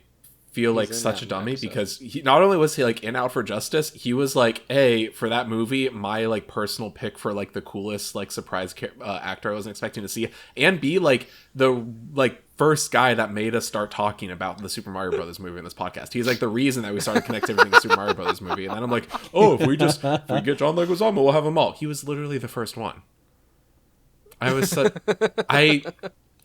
feel like such a dummy because he not only was he like in Out for Justice, he was like, hey, for that movie, my like personal pick for like the coolest like surprise actor I wasn't expecting to see, and B, like the like first guy that made us start talking about the Super Mario Brothers movie in this podcast. He's like the reason that we started connectivity in the Super Mario Brothers movie. And then I'm like, oh, if we get John Leguizamo, we'll have them all. He was literally the first one.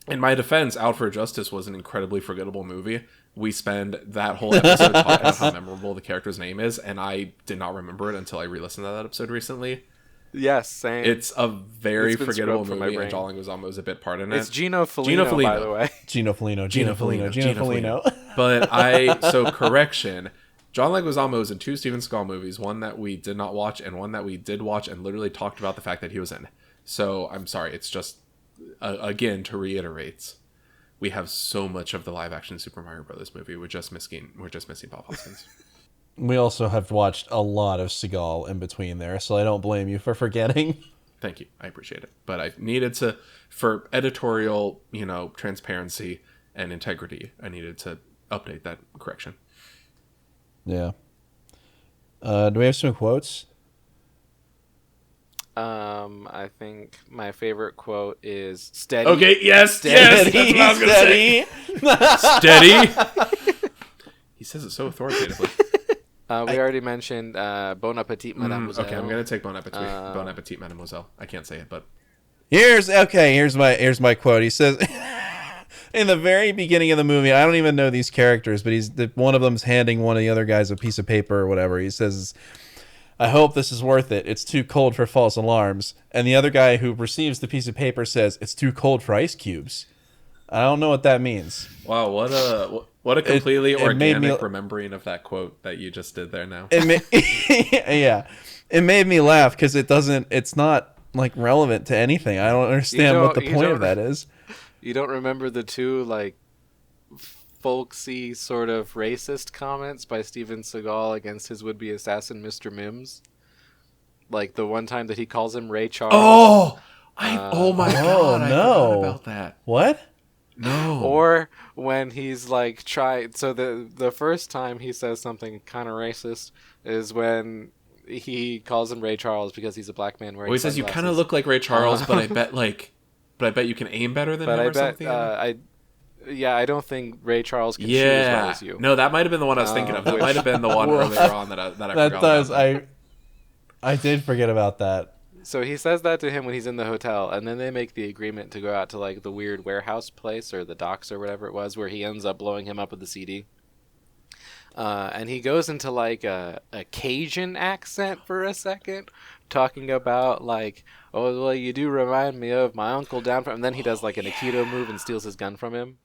In my defense, Out for Justice was an incredibly forgettable movie. We spend that whole episode talking about how memorable the character's name is, and I did not remember it until I re-listened to that episode recently. Yes, same. It's a very forgettable movie, and John Leguizamo is a bit part in it. It's Gino Felino, by the way. Gino Felino. But so correction, John Leguizamo is in 2 Steven Seagal movies, one that we did not watch, and one that we did watch and literally talked about the fact that he was in. So I'm sorry, it's just... again, to reiterate, we have so much of the live-action Super Mario Brothers movie. We're just missing Bob Hoskins. We also have watched a lot of Seagal in between there, so I don't blame you for forgetting. Thank you, I appreciate it. But I needed to, for editorial, transparency, and integrity. I needed to update that correction. Yeah. Do we have some quotes? I think my favorite quote is steady. Okay, yes, Steady, yes, that's what I was gonna say. Steady. He says it so authoritatively. We already mentioned Bon Appetit, Mademoiselle. Okay, I'm gonna take Bon Appetit. Bon Appetit, Mademoiselle. I can't say it, but Here's my quote. He says, in the very beginning of the movie, I don't even know these characters, but one of them's handing one of the other guys a piece of paper or whatever. He says, "I hope this is worth it. It's too cold for false alarms." And the other guy who receives the piece of paper says, "It's too cold for ice cubes." I don't know what that means. wow, what a completely organic remembering of that quote that you just did there. Now, yeah, it made me laugh because it's not like relevant to anything. I don't understand what the point of that is. You don't remember the two like folksy sort of racist comments by Steven Seagal against his would-be assassin, Mr. Mims? Like the one time that he calls him Ray Charles. oh my god, I no. forgot about that. What? No. Or when he's like so the first time he says something kind of racist is when he calls him Ray Charles because he's a black man wearing he says you kind of look like Ray Charles, but I bet you can aim better than him or something. I don't think Ray Charles can shoot as well as you. No, that might have been the one I was thinking of. That might have been the one earlier on that I forgot about. I did forget about that. So he says that to him when he's in the hotel, and then they make the agreement to go out to like the weird warehouse place or the docks or whatever it was, where he ends up blowing him up with the CD. And he goes into like a Cajun accent for a second, talking about like, oh well, you do remind me of my uncle down from. And then he does like an Aikido move and steals his gun from him.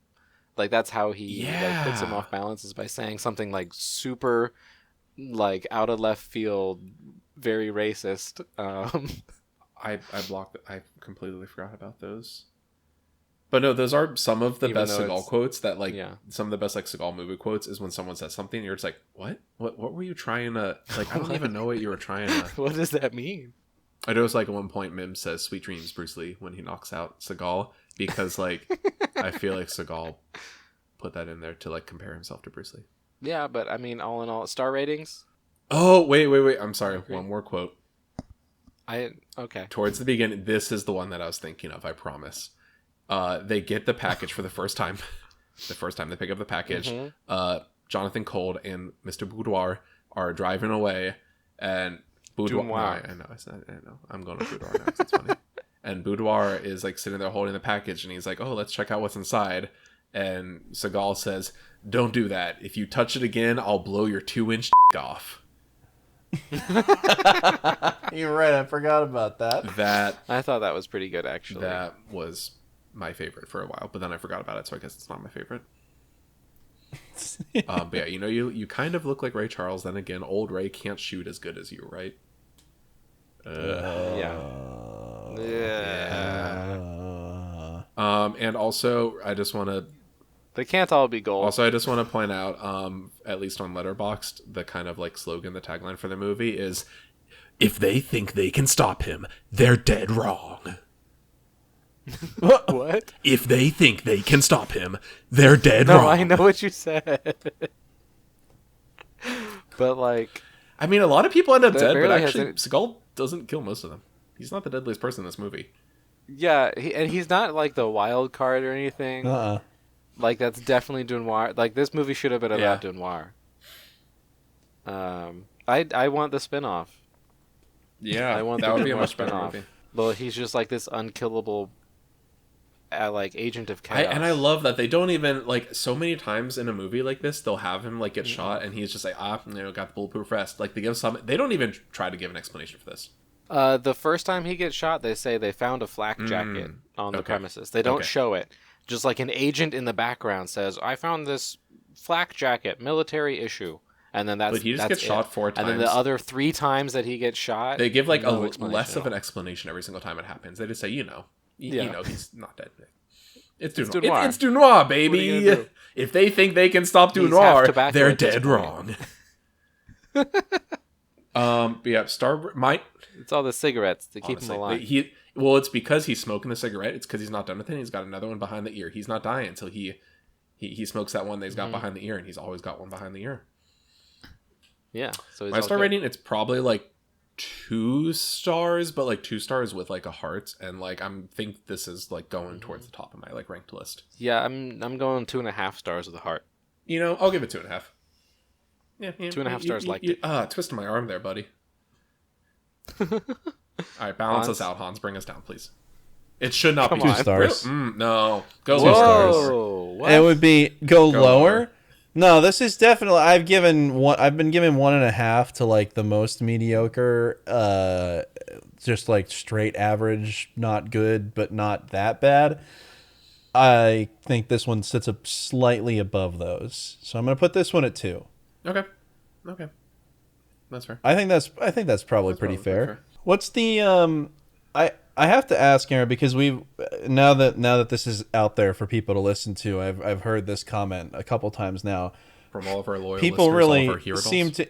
Like that's how he like puts him off balance, is by saying something like super, like out of left field, very racist. I blocked it. I completely forgot about those. But no, those are some of the best Seagal quotes. That like some of the best like Seagal movie quotes is when someone says something and you're just like, what were you trying to like? I don't even know what you were trying to. What does that mean? I know it's like at one point Mims says "Sweet dreams, Bruce Lee" when he knocks out Seagal, because like I feel like Seagal put that in there to like compare himself to Bruce Lee. Yeah, but I mean, all in all, star ratings. Oh wait! I'm sorry. Okay. One more quote. Okay. Towards the beginning, this is the one that I was thinking of. I promise. They get the package for the first time. The first time they pick up the package, Jonathan Cold and Mr. Boudoir are driving away, and Boudoir. No, I know. I'm going to Boudoir now. It's funny. And Boudoir is like sitting there holding the package, and he's like, "Oh, let's check out what's inside." And Seagal says, "Don't do that. If you touch it again, I'll blow your 2-inch off." You're right. I forgot about that. I thought that was pretty good, actually. That was my favorite for a while, but then I forgot about it, so I guess it's not my favorite. But yeah, you kind of look like Ray Charles. Then again, old Ray can't shoot as good as you, right? Yeah. And also, I just want to. They can't all be gold. Also, I just want to point out, at least on Letterboxd, the kind of like slogan, the tagline for the movie is, "If they think they can stop him, they're dead wrong." What? If they think they can stop him, they're dead wrong. No, I know what you said. But like, I mean, a lot of people end up dead, but actually, Seagal doesn't kill most of them. He's not the deadliest person in this movie. Yeah, and he's not like the wild card or anything. Like that's definitely Dunoir. Like this movie should have been about Dunoir. I want the spinoff. Yeah, I want that would be a much better spinoff. Movie. Well, he's just like this unkillable, like agent of chaos. And I love that they don't even like so many times in a movie like this they'll have him like get shot and he's just like got the bulletproof vest. Like they give some. They don't even try to give an explanation for this. The first time he gets shot, they say they found a flak jacket on the premises. They don't show it. Just like an agent in the background says, "I found this flak jacket, military issue," and then but he just gets shot 4 times. And then the other 3 times that he gets shot, they give like less of an explanation every single time it happens. They just say, you know, he's not dead. It's Dunoir. It's Dunoir, baby. If they think they can stop Dunoir, they're dead wrong. But yeah, it's all the cigarettes to keep him alive. Well, it's because he's smoking the cigarette. It's because he's not done with it. He's got another one behind the ear. He's not dying until he He smokes that one that he's got behind the ear, and he's always got one behind the ear. Yeah. So my star rating, it's probably like 2 stars, but like 2 stars with like a heart, and like think this is like going towards the top of my like ranked list. Yeah, I'm going 2.5 stars with a heart. You know, I'll give it 2.5. Yeah, 2.5 stars. Liked it. Twisted my arm there, buddy. All right, balance us out, Hans. Bring us down, please. It should not be 2 stars. No, go 2 lower. stars. What? It would be go lower. No, this is definitely. I've been given 1.5 to like the most mediocre, just like straight average, not good, but not that bad. I think this one sits up slightly above those, so I'm gonna put this one at 2. Okay, that's fair. I think that's probably pretty fair. What's the I have to ask, Aaron, because now that this is out there for people to listen to, I've heard this comment a couple times now From all of our loyal people listeners, really all of our hero seem dolls.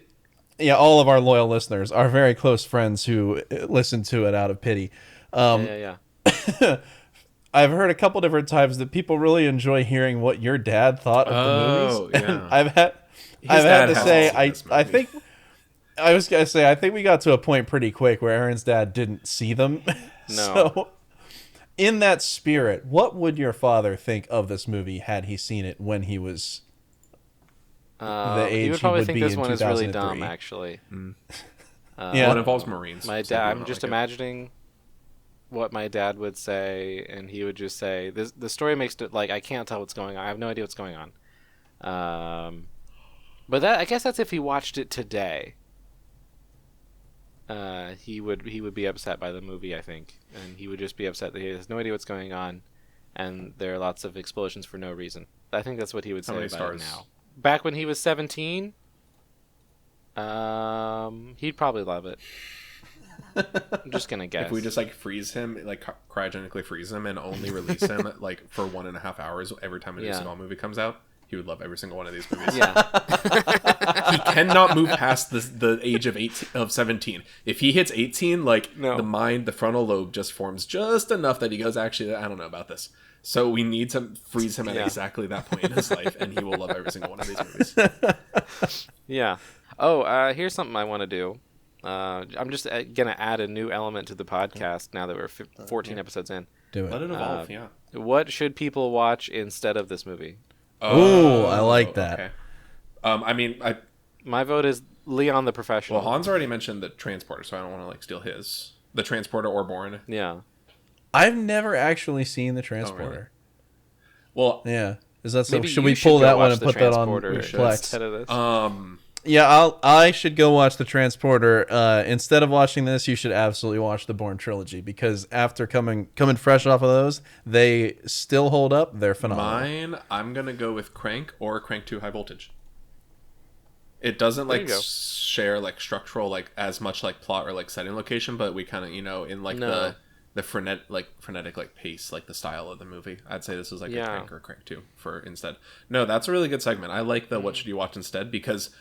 to, all of our loyal listeners, our very close friends who listen to it out of pity. Yeah. I've heard a couple different times that people really enjoy hearing what your dad thought of the movies. Yeah. And I've had to say, I think I was gonna say, I think we got to a point pretty quick where Aaron's dad didn't see them. No. So, in that spirit, what would your father think of this movie had he seen it when he was the age he would probably would think be this in one is really 2003? dumb, actually. Yeah. Well, it involves Marines. My so dad. we I'm don't just like it. imagining what my dad would say, and he would just say, "The story makes it like I can't tell what's going on. I have no idea what's going on." But I guess that's if he watched it today. He would be upset by the movie, I think, and he would just be upset that he has no idea what's going on, and there are lots of explosions for no reason. I think that's what he would say about it now. Back when he was 17, he'd probably love it. I'm just gonna guess. If we just like freeze him, like cryogenically freeze him, and only release him like for 1.5 hours every time a new Seagal movie comes out, he would love every single one of these movies. Yeah. He cannot move past the age of 17. If he hits 18, the frontal lobe just forms just enough that he goes, actually, I don't know about this. So we need to freeze him at exactly that point in his life, and he will love every single one of these movies. Yeah. Oh, here's something I want to do. I'm just gonna add a new element to the podcast now that we're 14 episodes in. Do it. Let it evolve. What should people watch instead of this movie? Oh, I like that. Okay. My vote is Leon the Professional. Well, Hans already mentioned the Transporter, so I don't want to like steal his. The Transporter or Born. Yeah. I've never actually seen the Transporter. Well, yeah. Is that so? Maybe Should we pull that one and put that on Plex? Instead of this? Yeah, I should go watch the Transporter. Instead of watching this, you should absolutely watch the Bourne trilogy, because after coming fresh off of those, they still hold up. They're phenomenal. Mine, I'm gonna go with Crank or Crank 2 High Voltage. It doesn't like share like structural like as much like plot or like setting location, but we kind of in like the frenetic like pace, like the style of the movie. I'd say this is like a Crank or Crank 2 for instead. No, that's a really good segment. I like the what should you watch instead, because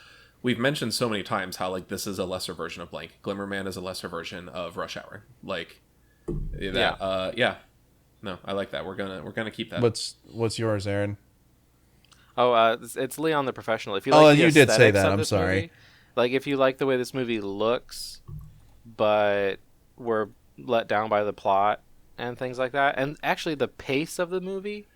we've mentioned so many times how like this is a lesser version of blank. Glimmerman is a lesser version of Rush Hour. Like that. No, I like that. We're gonna keep that. What's yours, Aaron? Oh, it's Leon the Professional. If you like the you did say that. of I'm this sorry. movie, like if you like the way this movie looks, but were let down by the plot and things like that, and actually the pace of the movie,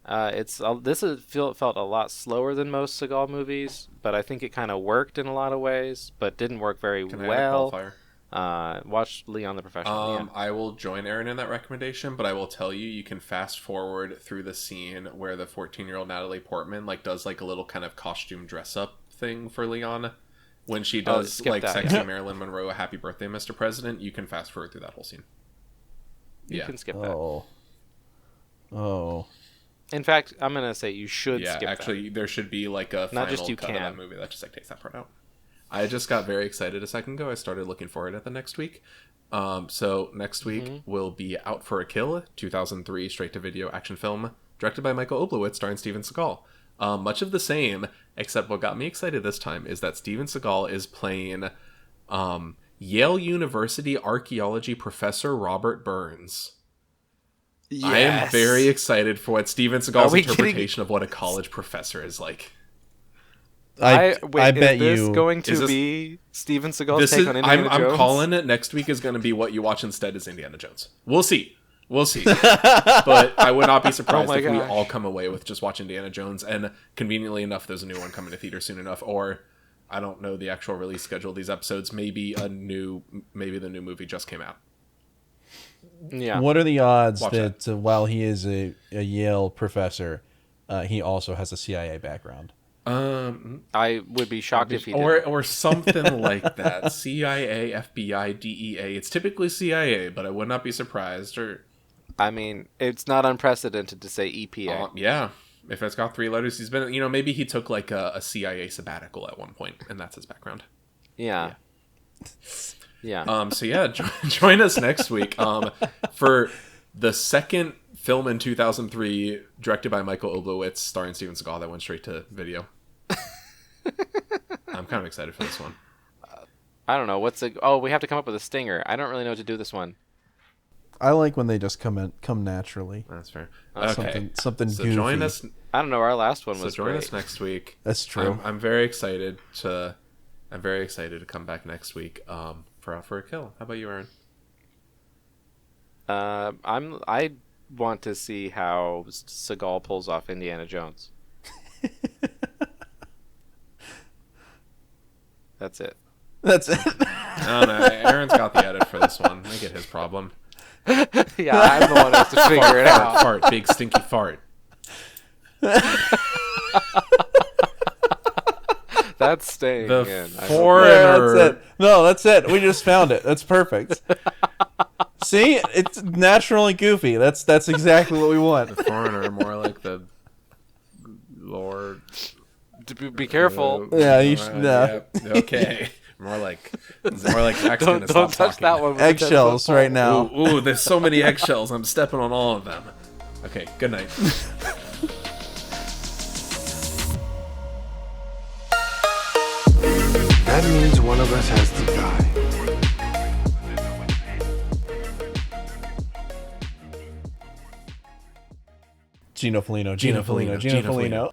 felt a lot slower than most Seagal movies, but I think it kind of worked in a lot of ways, but didn't work very well. Watch Leon the Professional. I will join Aaron in that recommendation, but I will tell you can fast forward through the scene where the 14-year-old Natalie Portman like does like a little kind of costume dress up thing for Leon when she does sexy Marilyn Monroe, Happy Birthday, Mr. President. You can fast forward through that whole scene. You can skip that. Oh. In fact, I'm gonna say you should skip that. Yeah, actually, there should be like a final cut of that movie that just like takes that part out. I just got very excited a second ago. I started looking forward at the next week. So next week will be Out for a Kill, 2003 straight-to-video action film directed by Michael Oblowitz, starring Steven Seagal. Much of the same, except what got me excited this time is that Steven Seagal is playing Yale University archaeology professor Robert Burns. Yes. I am very excited for what Steven Seagal's interpretation kidding? of what a college professor is like. I bet is this you going to Is this- be Steven Seagal's take on Indiana I'm Jones? calling it. Next week is going to be what you watch instead is Indiana Jones. We'll see. But I would not be surprised Oh my if we gosh. all come away with just watch Indiana Jones. And conveniently enough, there's a new one coming to theater soon enough. Or I don't know the actual release schedule of these episodes. Maybe the new movie just came out. Yeah. What are the odds Watch that while he is a Yale professor, he also has a CIA background? I would be shocked if he or did. or something like that. CIA, FBI, DEA. It's typically CIA, but I would not be surprised. Or I mean, it's not unprecedented to say EPA. yeah, if it's got 3 letters, he's been. Maybe he took like a CIA sabbatical at one point, and that's his background. Yeah. So yeah, join us next week for the second film in 2003, directed by Michael Oblowitz, starring Steven Seagal, that went straight to video. I'm kind of excited for this one. I don't know. we have to come up with a stinger. I don't really know what to do this one. I like when they just come naturally. That's fair. Something So goofy. join us. I don't know. Our last one So was join great. us next week. That's true. I'm very excited to. I'm very excited to come back next week. For Out for a Kill. How about you, Aaron? I want to see how Seagal pulls off Indiana Jones. That's it. That's it. I don't know. Aaron's got the edit for this one. I get his problem. Yeah, I'm the one who has to figure it out. Fart, big stinky fart. That's staying The in. foreigner. That's it. No, that's it. We just found it. That's perfect. See, it's naturally goofy. That's exactly what we want. The foreigner, more like the Lord. Be careful. Yeah, you should. Yeah, okay. More like Jackson. Don't touch that one. with the Eggshells 10-foot right now. Ooh, there's so many eggshells. I'm stepping on all of them. Okay, good night. That means one of us has to die. Gino Felino. Gino Felino.